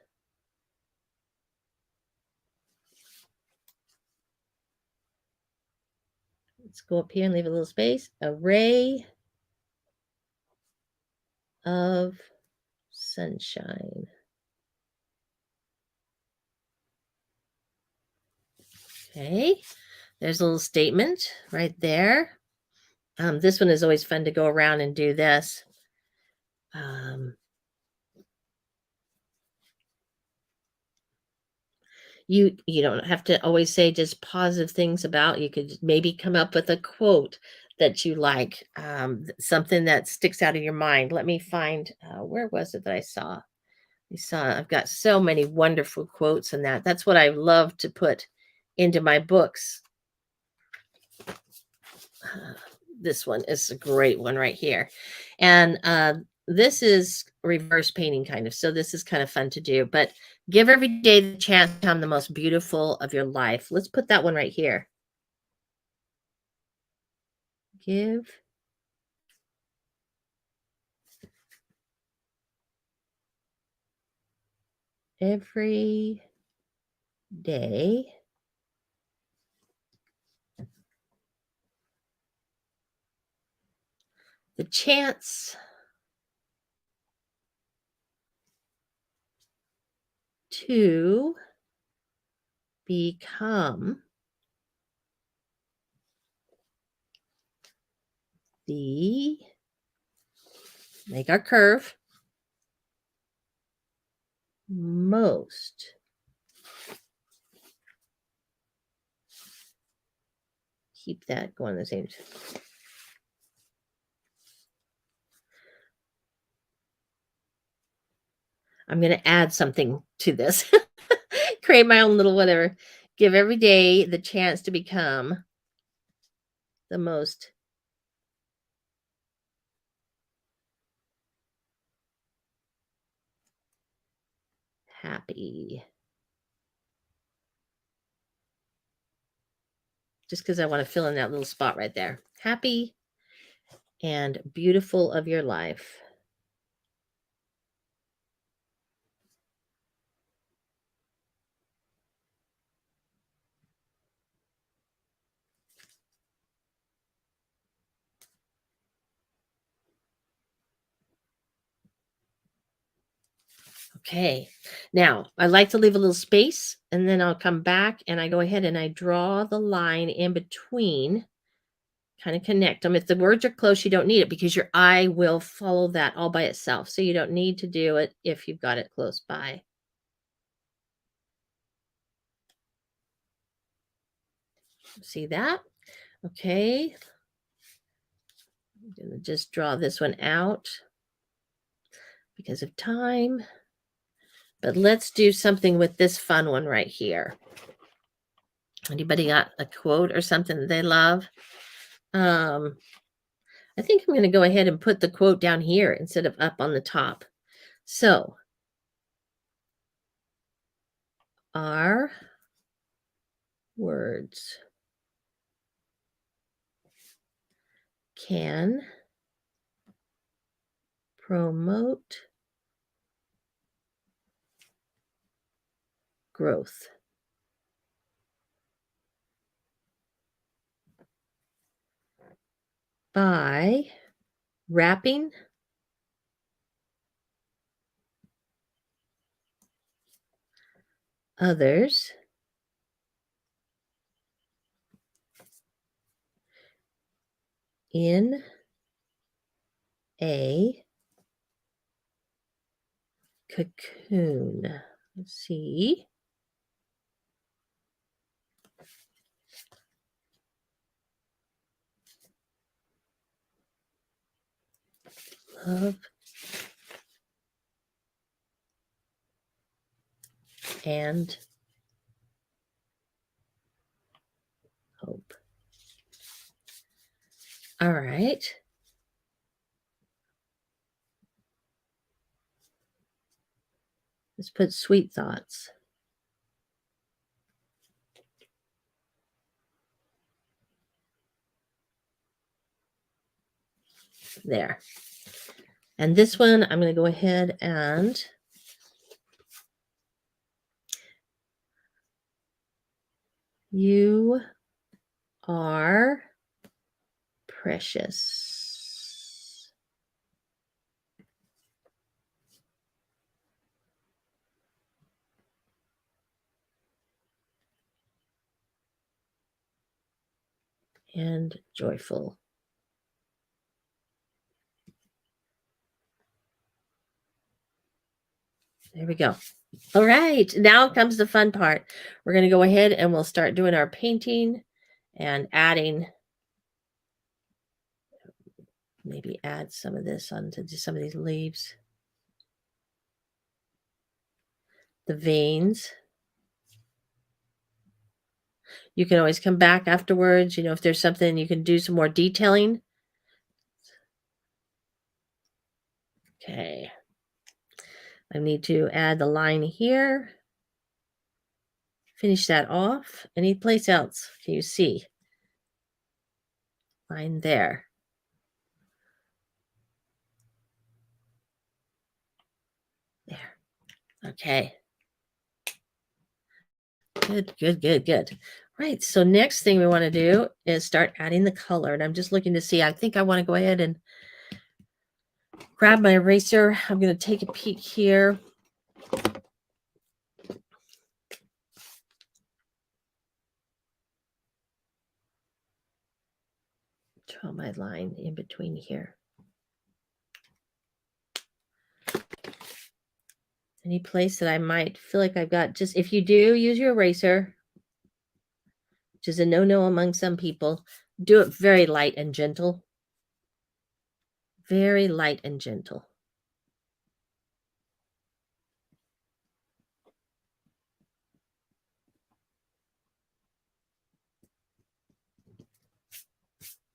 Let's go up here and leave a little space. A ray of sunshine. Okay, there's a little statement right there. This one is always fun to go around and do this. You don't have to always say just positive things about. You could maybe come up with a quote that you like, something that sticks out in your mind. Let me find, where was it that I saw? I've got so many wonderful quotes in that. That's what I love to put into my books. This one is a great one right here. And this is reverse painting kind of. So this is kind of fun to do, but give every day the chance to become the most beautiful of your life. Let's put that one right here. Give every day the chance to become the, make our curve, most keep that going the same. I'm going to add something to this. Create my own little whatever. Give every day the chance to become the most happy. Just because I want to fill in that little spot right there. Happy and beautiful of your life. Okay, now I like to leave a little space and then I'll come back and I go ahead and I draw the line in between, kind of connect them. If the words are close, you don't need it because your eye will follow that all by itself. So you don't need to do it if you've got it close by. See that? Okay. I'm going to just draw this one out because of time. But let's do something with this fun one right here. Anybody got a quote or something that they love? I think I'm going to go ahead and put the quote down here instead of up on the top. So, our words can promote growth. By wrapping others in a cocoon. Let's see. Love and hope. All right. Let's put sweet thoughts. There. And this one, I'm going to go ahead and you are precious. And joyful. There we go. All right, now comes the fun part. We're going to go ahead and we'll start doing our painting and adding, maybe add some of this onto some of these leaves. The veins. You can always come back afterwards, if there's something you can do some more detailing. Okay. I need to add the line here. Finish that off. Any place else can you see? Line there. There. Okay. Good. Right. So next thing we want to do is start adding the color. And I'm just looking to see. I think I want to go ahead and grab my eraser. I'm going to take a peek here. Draw my line in between here. Any place that I might feel like I've got, just if you do use your eraser, which is a no-no among some people, do it very light and gentle. Very light and gentle.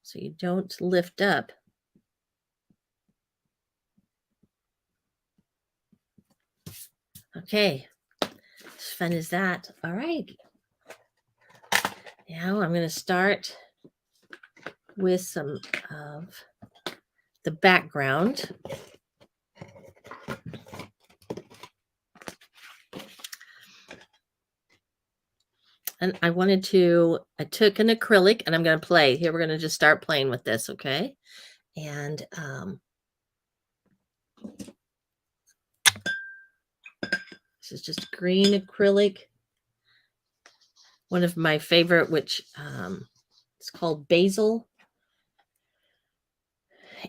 So you don't lift up. Okay, as fun as that. All right. Now I'm going to start with some of the background. And I took an acrylic and I'm going to play. Here, we're going to just start playing with this, okay? And this is just green acrylic. One of my favorite, which it's called Basil.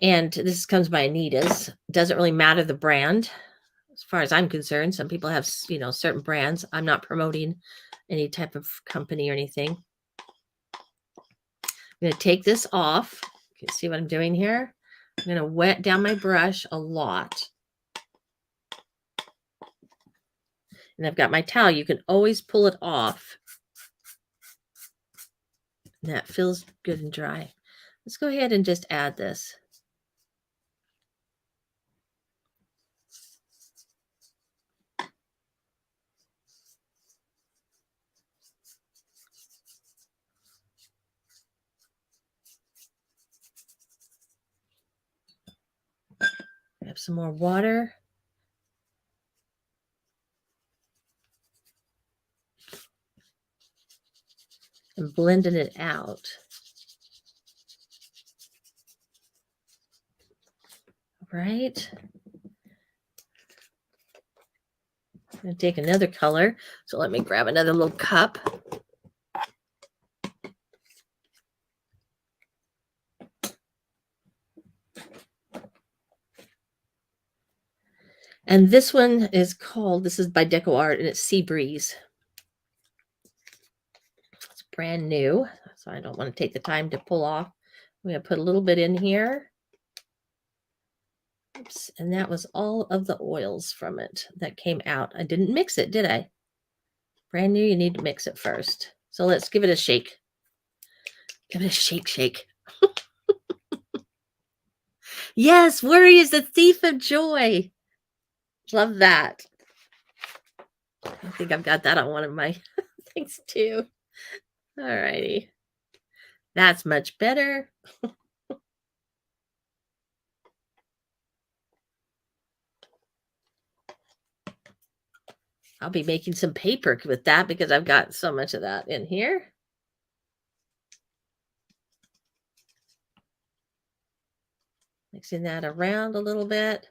And this comes by Anita's. Doesn't really matter the brand. As far as I'm concerned, some people have, certain brands. I'm not promoting any type of company or anything. I'm going to take this off. You can see what I'm doing here. I'm going to wet down my brush a lot. And I've got my towel. You can always pull it off. And that feels good and dry. Let's go ahead and just add this. Grab some more water. And blending it out. Right. I'm going to take another color. So let me grab another little cup. And this one is this is by Deco Art, and it's Sea Breeze. It's brand new, so I don't want to take the time to pull off. I'm going to put a little bit in here. Oops, and that was all of the oils from it that came out. I didn't mix it, did I? Brand new, you need to mix it first. So let's give it a shake. Give it a shake. Yes, worry is the thief of joy. Love that. I think I've got that on one of my things too. All righty. That's much better. I'll be making some paper with that because I've got so much of that in here. Mixing that around a little bit.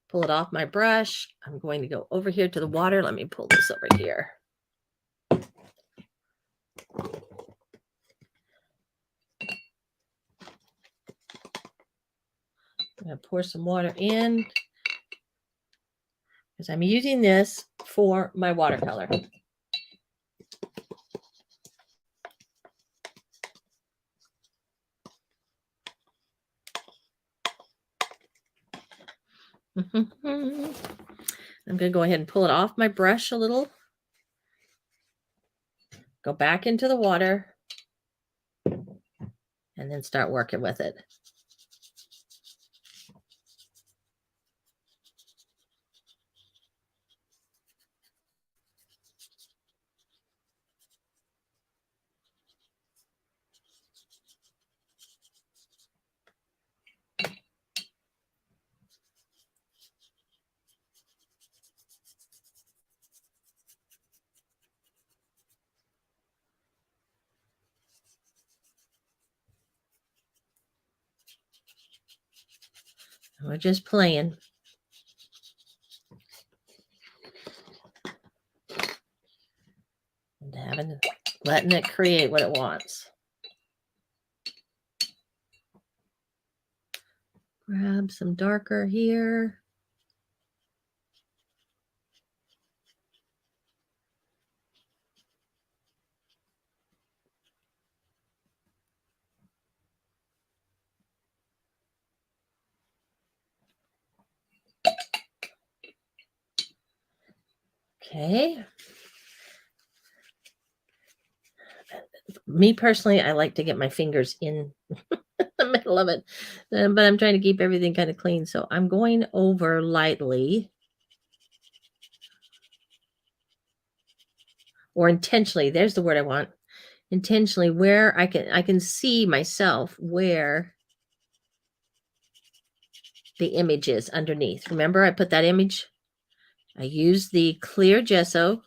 Pull it off my brush. I'm going to go over here to the water. Let me pull this over here. I'm going to pour some water in because I'm using this for my watercolor. I'm going to go ahead and pull it off my brush a little. Go back into the water and then start working with it. We're just playing. And letting it create what it wants. Grab some darker here. Okay. Me personally, I like to get my fingers in the middle of it, but I'm trying to keep everything kind of clean. So I'm going over lightly or intentionally. There's the word I want. Intentionally, where I can see myself where the image is underneath. Remember, I put that image. I use the clear gesso.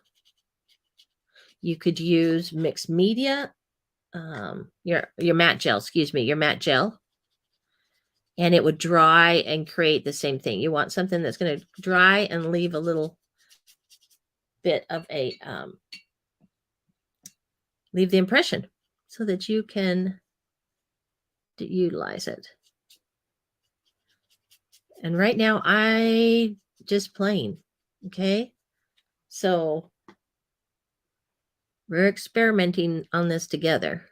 You could use mixed media, your matte gel. Excuse me, your matte gel. And it would dry and create the same thing. You want something that's going to dry and leave a little bit of a leave the impression so that you can utilize it. And right now I just plain, okay? So we're experimenting on this together.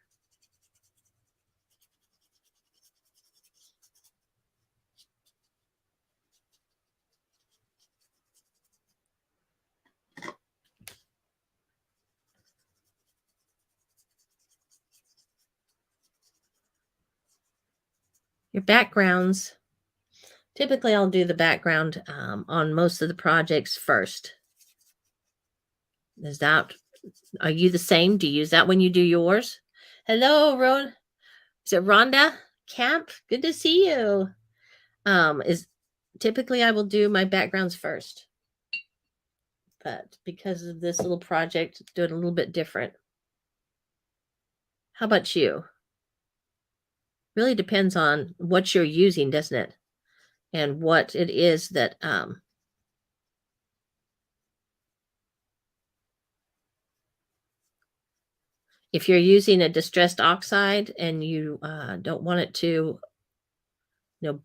Your backgrounds, typically I'll do the background on most of the projects first. Are you the same? Do you use that when you do yours? Hello, is it Rhonda Camp? Good to see you. Is typically I will do my backgrounds first. But because of this little project, do it a little bit different. How about you? Really depends on what you're using, doesn't it? And what it is that if you're using a distressed oxide and you don't want it to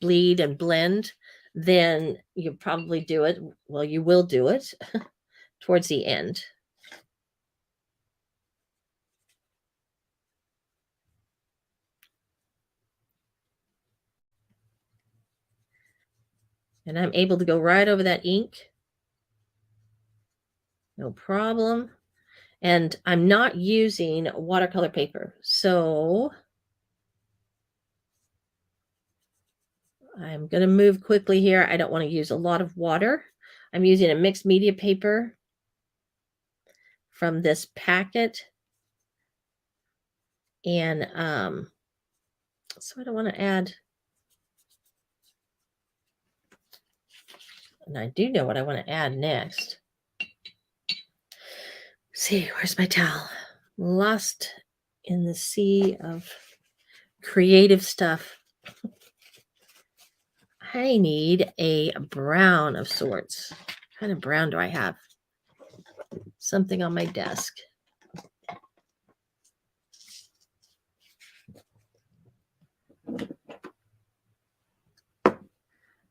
bleed and blend, then you probably do it. Well, you will do it towards the end. And I'm able to go right over that ink. No problem. And I'm not using watercolor paper. So I'm going to move quickly here. I don't want to use a lot of water. I'm using a mixed media paper from this packet. And so I don't want to add. And I do know what I want to add next. See, where's my towel? Lost in the sea of creative stuff. I need a brown of sorts. What kind of brown do I have? Something on my desk.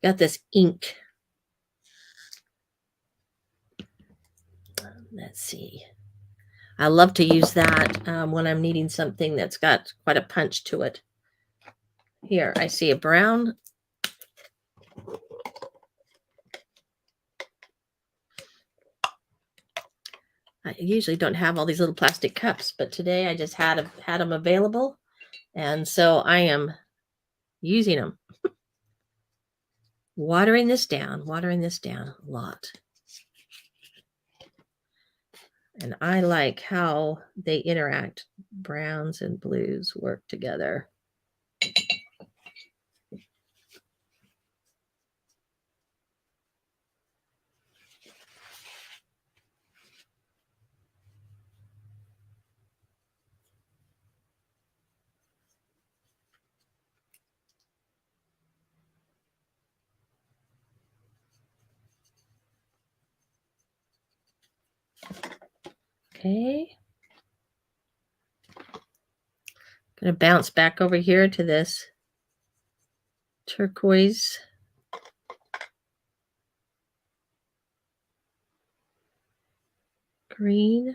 Got this ink. Let's see. I love to use that when I'm needing something that's got quite a punch to it. Here, I see a brown. I usually don't have all these little plastic cups, but today I just had them available. And so I am using them. Watering this down a lot. And I like how they interact. Browns and blues work together. Okay. Gonna bounce back over here to this turquoise. Green.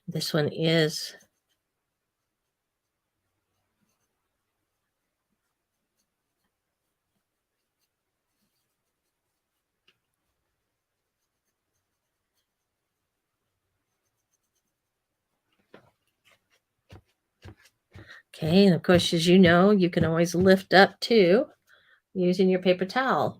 This one is okay. And of course, as you know, you can always lift up too using your paper towel.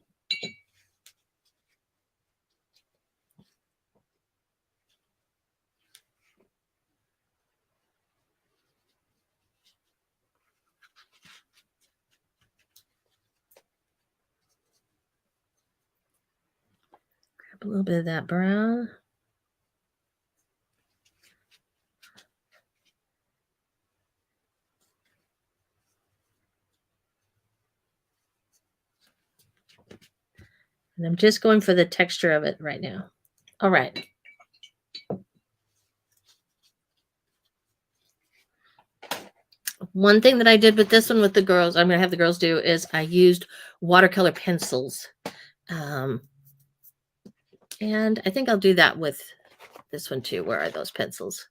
Grab a little bit of that brown. And I'm just going for the texture of it right now. All right. One thing that I did with this one with the girls, I'm going to have the girls do, is I used watercolor pencils. And I think I'll do that with this one too. Where are those pencils?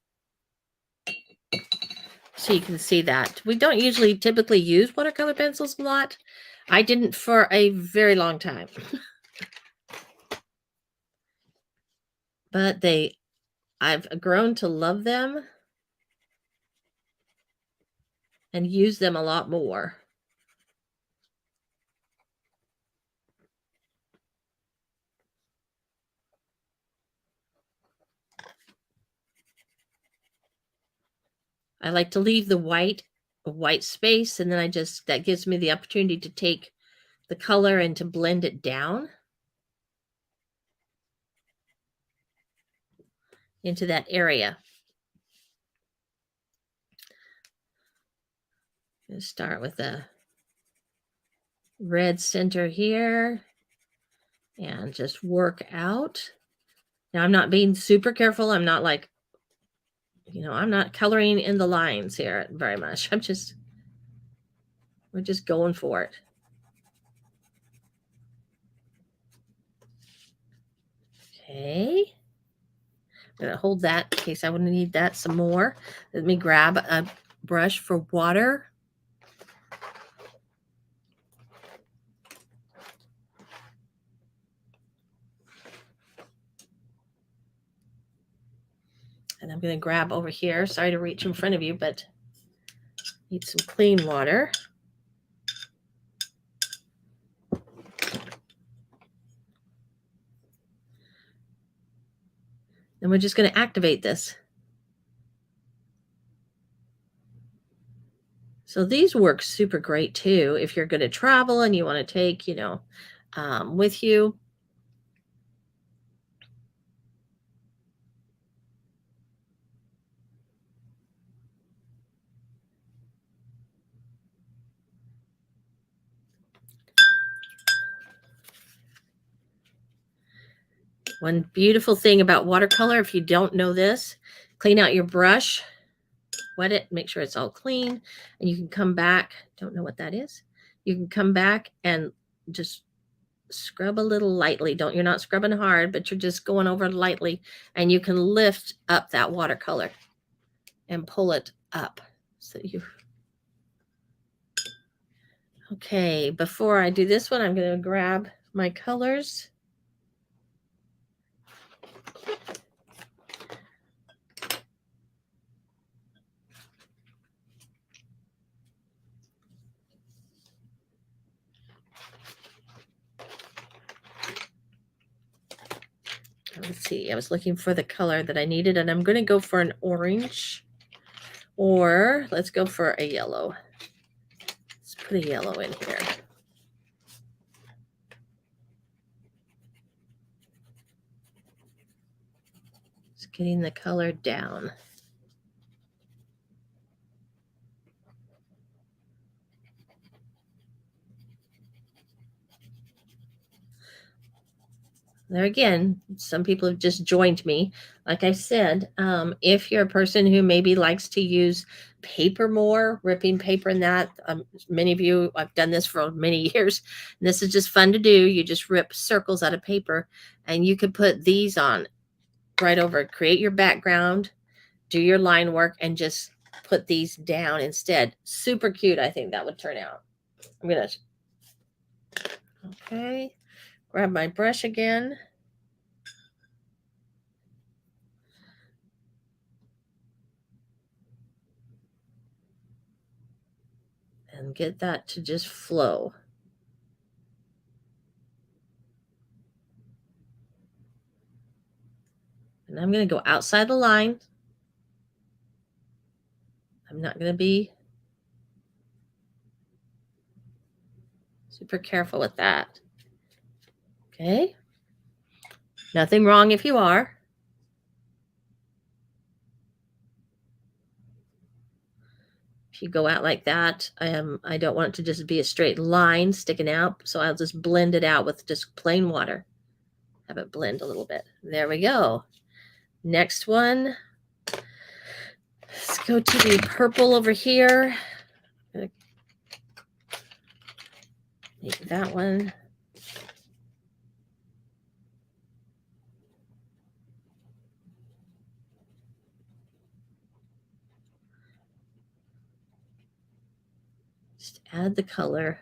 So you can see that. We don't usually typically use watercolor pencils a lot. I didn't for a very long time. But I've grown to love them and use them a lot more. I like to leave the white space, and then that gives me the opportunity to take the color and to blend it down into that area. I'm going to start with a red center here and just work out. Now I'm not being super careful. I'm not like, I'm not coloring in the lines here very much. We're just going for it. Okay. I'm going to hold that in case I would need that some more. Let me grab a brush for water. And I'm going to grab over here. Sorry to reach in front of you, but need some clean water. And we're just going to activate this. So these work super great too if you're going to travel and you want to take, with you. One beautiful thing about watercolor, if you don't know this, clean out your brush, wet it, make sure it's all clean, and you can come back. Don't know what that is. You can come back and just scrub a little lightly. You're not scrubbing hard, but you're just going over lightly, and you can lift up that watercolor and pull it up. Okay, before I do this one, I'm going to grab my colors. Let's see, I was looking for the color that I needed, and I'm going to go for an orange, or let's go for a yellow. Let's put a yellow in here. Just getting the color down. There again, some people have just joined me. Like I said, if you're a person who maybe likes to use paper more, ripping paper and that, many of you, I've done this for many years, and this is just fun to do. You just rip circles out of paper, and you could put these on right over, create your background, do your line work, and just put these down instead. Super cute. I think that would turn out. Okay, grab my brush again. And get that to just flow. And I'm going to go outside the line. I'm not going to be super careful with that. Okay. Nothing wrong if you are. If you go out like that, I don't want it to just be a straight line sticking out. So I'll just blend it out with just plain water. Have it blend a little bit. There we go. Next one. Let's go to the purple over here. Make that one. Just add the color.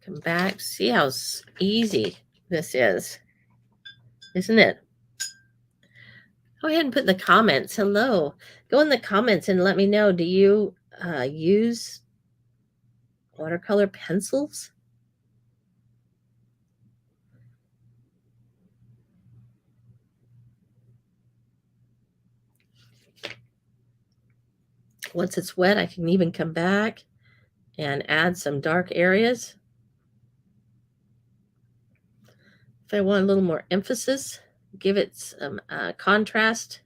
Come back. See how easy this is, isn't it? Go ahead and put in the comments. Hello. Go in the comments and let me know. Do you use watercolor pencils? Once it's wet, I can even come back and add some dark areas. If I want a little more emphasis, give it some contrast.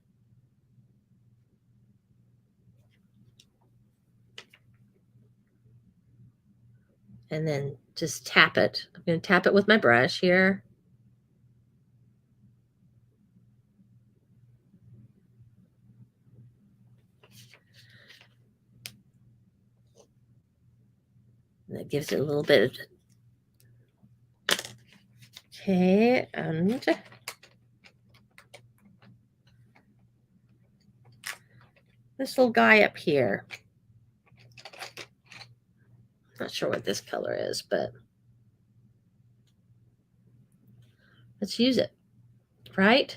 And then just tap it. I'm going to tap it with my brush here. And that gives it a little bit of... Okay, and this little guy up here. Not sure what this color is, but let's use it, right?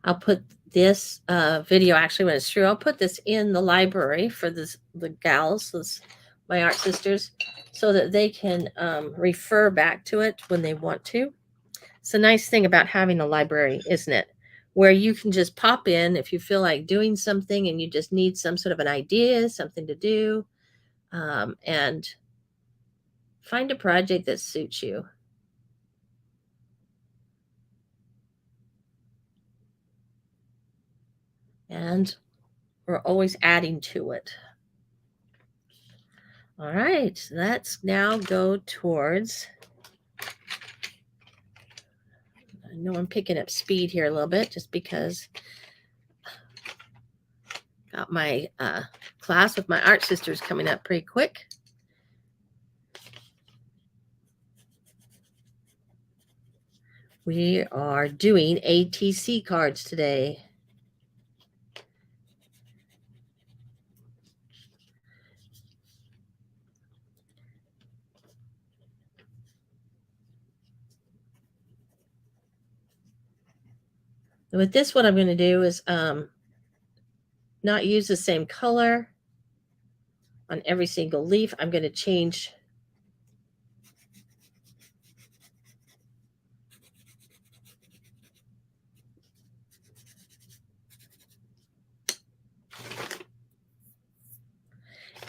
I'll put this video, actually, when it's through, I'll put this in the library for the gals, my art sisters, so that they can refer back to it when they want to. It's a nice thing about having a library, isn't it? Where you can just pop in if you feel like doing something and you just need some sort of an idea, something to do, and find a project that suits you. And we're always adding to it. All right, let's now go towards, I know I'm picking up speed here a little bit just because got my class with my art sisters coming up pretty quick. We are doing ATC cards today. With this, what I'm going to do is not use the same color on every single leaf. I'm going to change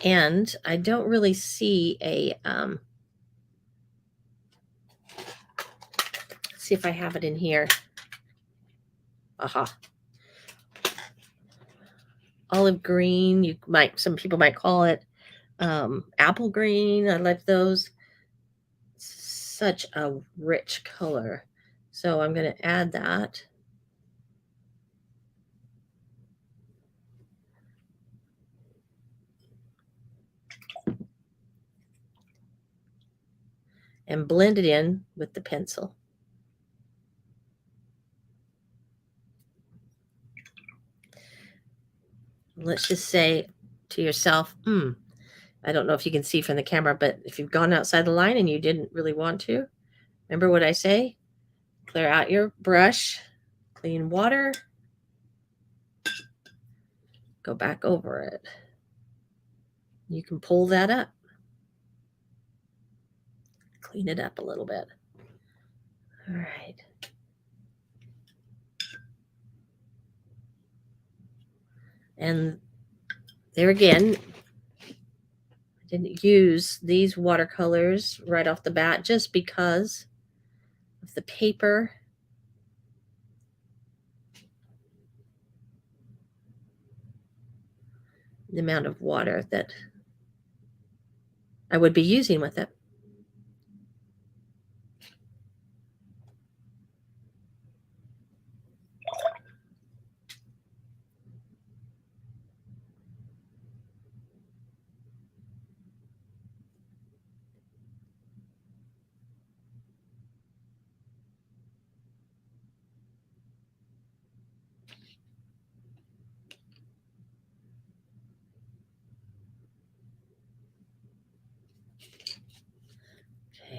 and I don't really see a see if I have it in here. Aha. Olive green, some people might call it apple green. I like those. Such a rich color. So I'm going to add that. And blend it in with the pencil. Let's just say to yourself, I don't know if you can see from the camera, but if you've gone outside the line and you didn't really want to, remember what I say? Clear out your brush, clean water, go back over it. You can pull that up. Clean it up a little bit. All right. And there again, I didn't use these watercolors right off the bat just because of the paper. The amount of water that I would be using with it.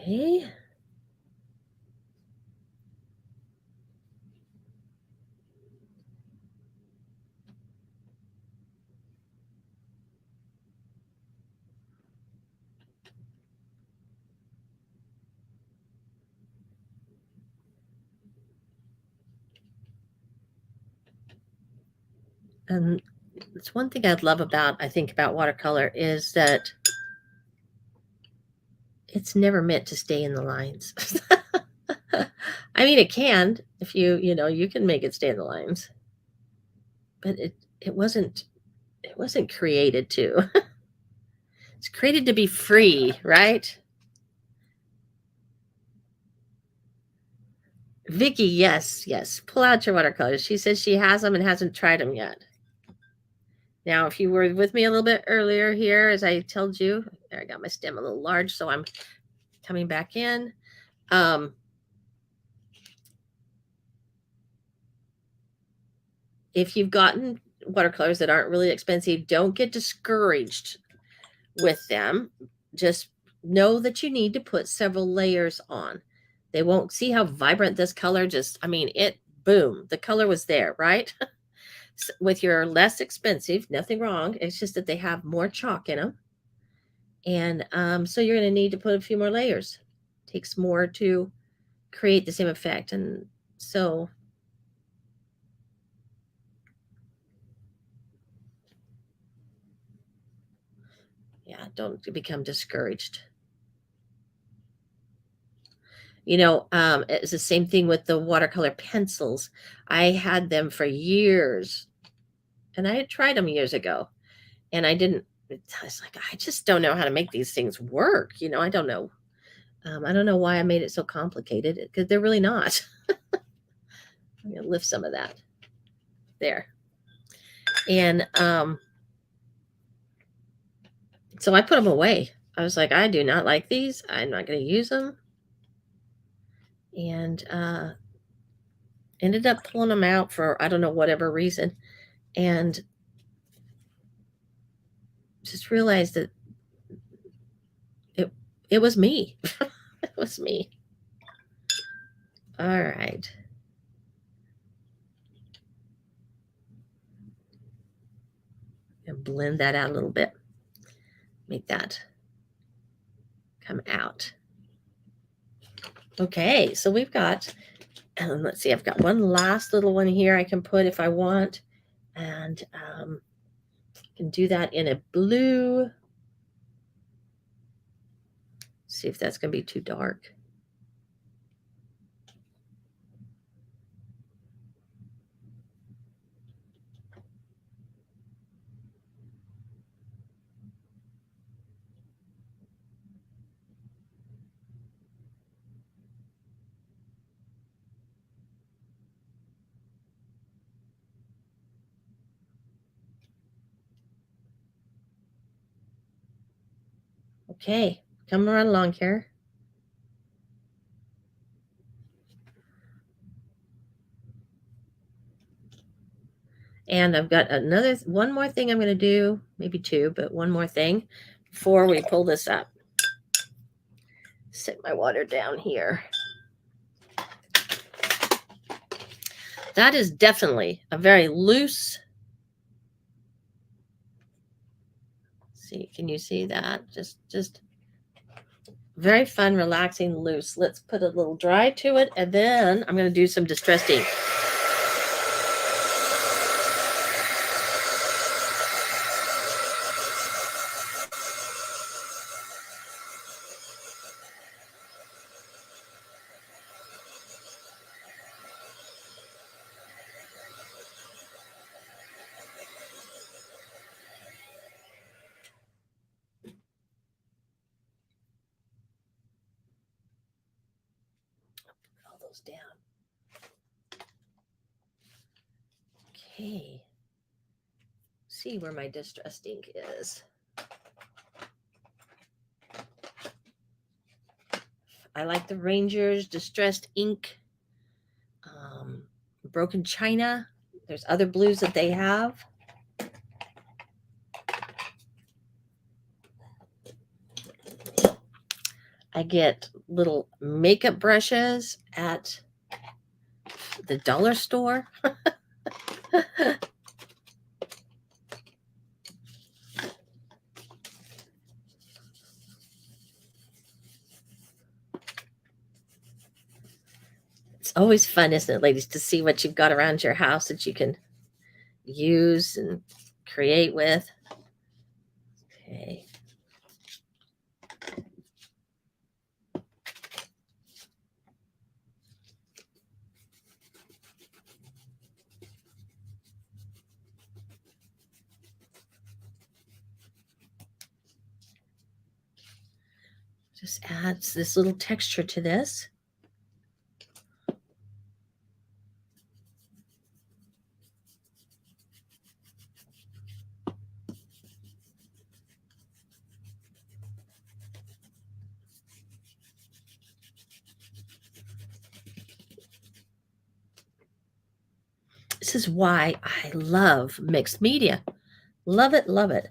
Okay. And it's one thing I'd love about, I think, about watercolor is that it's never meant to stay in the lines. I mean, it can if you can make it stay in the lines, but it wasn't created to. It's created to be free, right? Vicky, yes. Pull out your watercolors. She says she has them and hasn't tried them yet. Now, if you were with me a little bit earlier here, as I told you, there I got my stem a little large, so I'm coming back in. If you've gotten watercolors that aren't really expensive, don't get discouraged with them. Just know that you need to put several layers on. They won't see how vibrant this color it boom, the color was there, right? With your less expensive, nothing wrong. It's just that they have more chalk in them. And so you're going to need to put a few more layers. Takes more to create the same effect. And so yeah, don't become discouraged. It's the same thing with the watercolor pencils. I had them for years, and I had tried them years ago, and I didn't. I was like, I just don't know how to make these things work. I don't know. I don't know why I made it so complicated, because they're really not. I'm gonna lift some of that there, and so I put them away. I was like, I do not like these. I'm not going to use them, and ended up pulling them out for I don't know whatever reason, and just realized that it was me. It was me. All right. And blend that out a little bit. Make that come out. Okay, so we've got, let's see, I've got one last little one here I can put if I want. And can do that in a blue. See if that's going to be too dark. Okay, coming right along here. And I've got one more thing I'm going to do, maybe two, but one more thing before we pull this up. Set my water down here. That is definitely a very loose. See, can you see that? Just very fun, relaxing, loose. Let's put a little dry to it, and then I'm going to do some distressed ink. All those down. Okay. See where my distressed ink is. I like the Rangers distressed ink. Broken China. There's other blues that they have. I get little makeup brushes at the dollar store. It's always fun, isn't it, ladies, to see what you've got around your house that you can use and create with. Okay. Just adds this little texture to this. This is why I love mixed media. Love it, love it.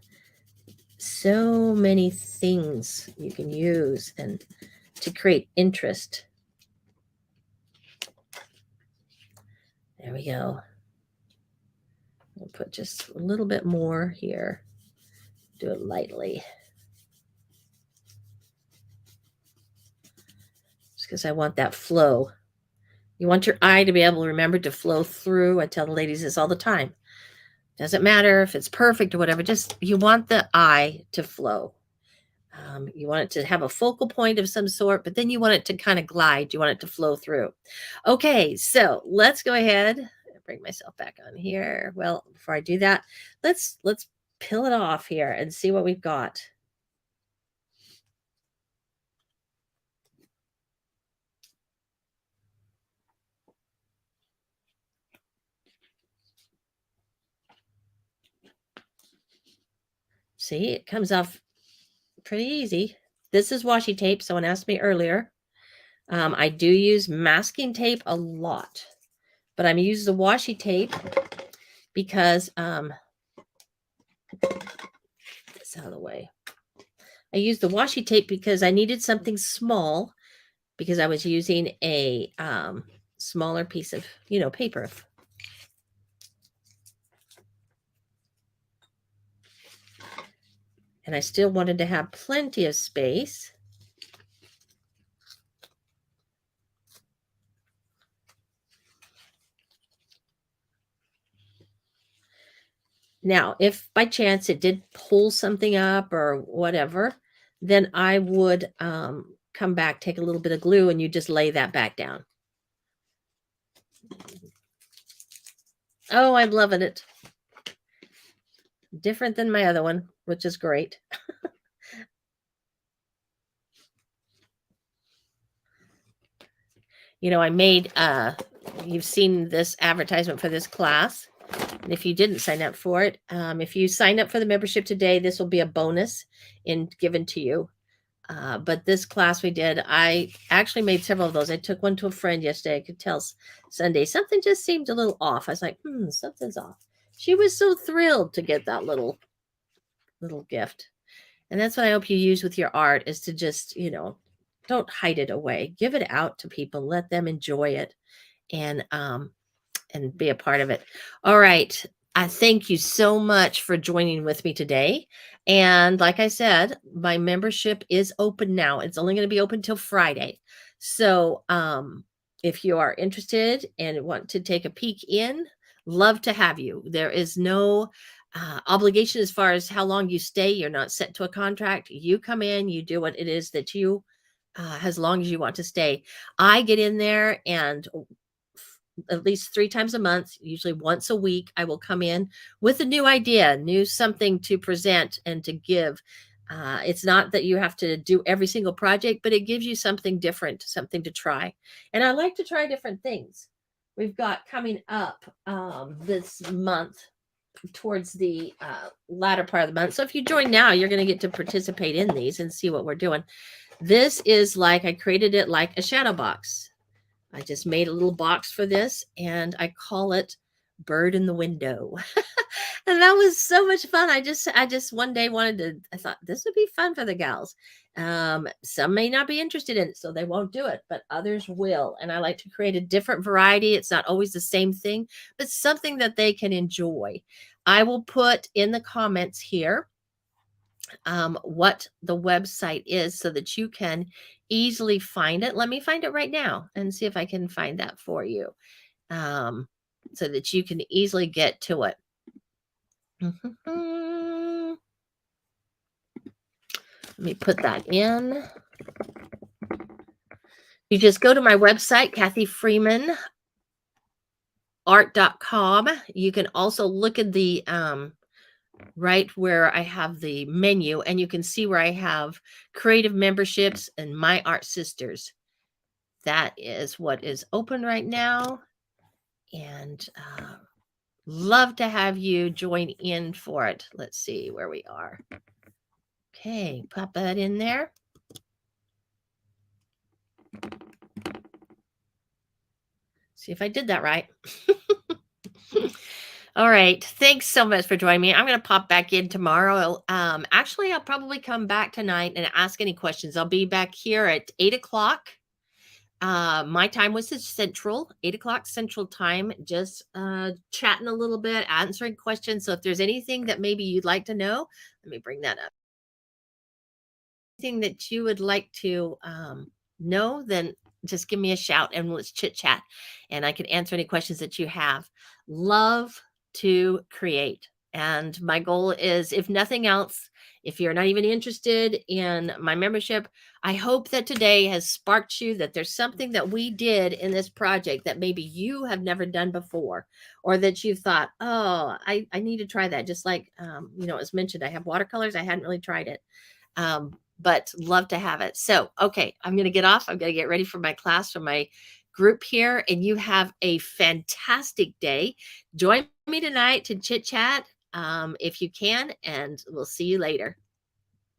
So many things you can use and to create interest. There we go. We'll put just a little bit more here. Do it lightly. Just because I want that flow. You want your eye to be able to remember to flow through. I tell the ladies this all the time. Doesn't matter if it's perfect or whatever, just you want the eye to flow. You want it to have a focal point of some sort, but then you want it to kind of glide. You want it to flow through. Okay, so let's go ahead. Bring myself back on here. Well, before I do that, let's peel it off here and see what we've got. See, it comes off pretty easy. This is washi tape. Someone asked me earlier. I do use masking tape a lot, but I'm using the washi tape because this out of the way. I used the washi tape because I needed something small because I was using a smaller piece of, paper. And I still wanted to have plenty of space. Now, if by chance it did pull something up or whatever, then I would come back, take a little bit of glue, and you just lay that back down. Oh, I'm loving it. Different than my other one, which is great. I made, you've seen this advertisement for this class. And if you didn't sign up for it, if you sign up for the membership today, this will be a bonus given to you. But this class we did, I actually made several of those. I took one to a friend yesterday. I could tell Sunday something just seemed a little off. I was like, something's off. She was so thrilled to get that little gift. And that's what I hope you use with your art, is to just, don't hide it away. Give it out to people. Let them enjoy it and be a part of it. All right. I thank you so much for joining with me today. And like I said, my membership is open now. It's only going to be open till Friday. So if you are interested and want to take a peek in, love to have you. There is no obligation as far as how long you stay. You're not set to a contract. You come in, you do what it is that you, as long as you want to stay. I get in there and at least 3 times a month, usually once a week, I will come in with a new idea, new something to present and to give. It's not that you have to do every single project, but it gives you something different, something to try. And I like to try different things. We've got coming up this month towards the latter part of the month. So if you join now, you're going to get to participate in these and see what we're doing. This is like, I created it like a shadow box. I just made a little box for this and I call it Bird in the Window. And that was so much fun. I just one day I thought this would be fun for the gals. Some may not be interested in it, so they won't do it, but others will. And I like to create a different variety. It's not always the same thing, but something that they can enjoy. I will put in the comments here what the website is so that you can easily find it. Let me find it right now and see if I can find that for you, so that you can easily get to it. Let me put that in. You just go to my website, kathyfreemanart.com. You can also look at the right where I have the menu, and you can see where I have creative memberships and My Art Sisters. That is what is open right now. And love to have you join in for it. Let's see where we are. Okay, pop that in there. See if I did that right. All right. Thanks so much for joining me. I'm going to pop back in tomorrow. Actually, I'll probably come back tonight and ask any questions. I'll be back here at 8 o'clock My time was at Central, 8 o'clock Central Time, just chatting a little bit, answering questions. So if there's anything that maybe you'd like to know, let me bring that up. Anything that you would like to know, then just give me a shout and let's chit chat and I can answer any questions that you have. Love to create. And my goal is, if nothing else, if you're not even interested in my membership, I hope that today has sparked you, that there's something that we did in this project that maybe you have never done before, or that you've thought, oh, I need to try that. Just like, as mentioned, I have watercolors. I hadn't really tried it. But love to have it. So, okay, I'm going to get off. I'm going to get ready for my class for my group here. And you have a fantastic day. Join me tonight to chit chat if you can, and we'll see you later.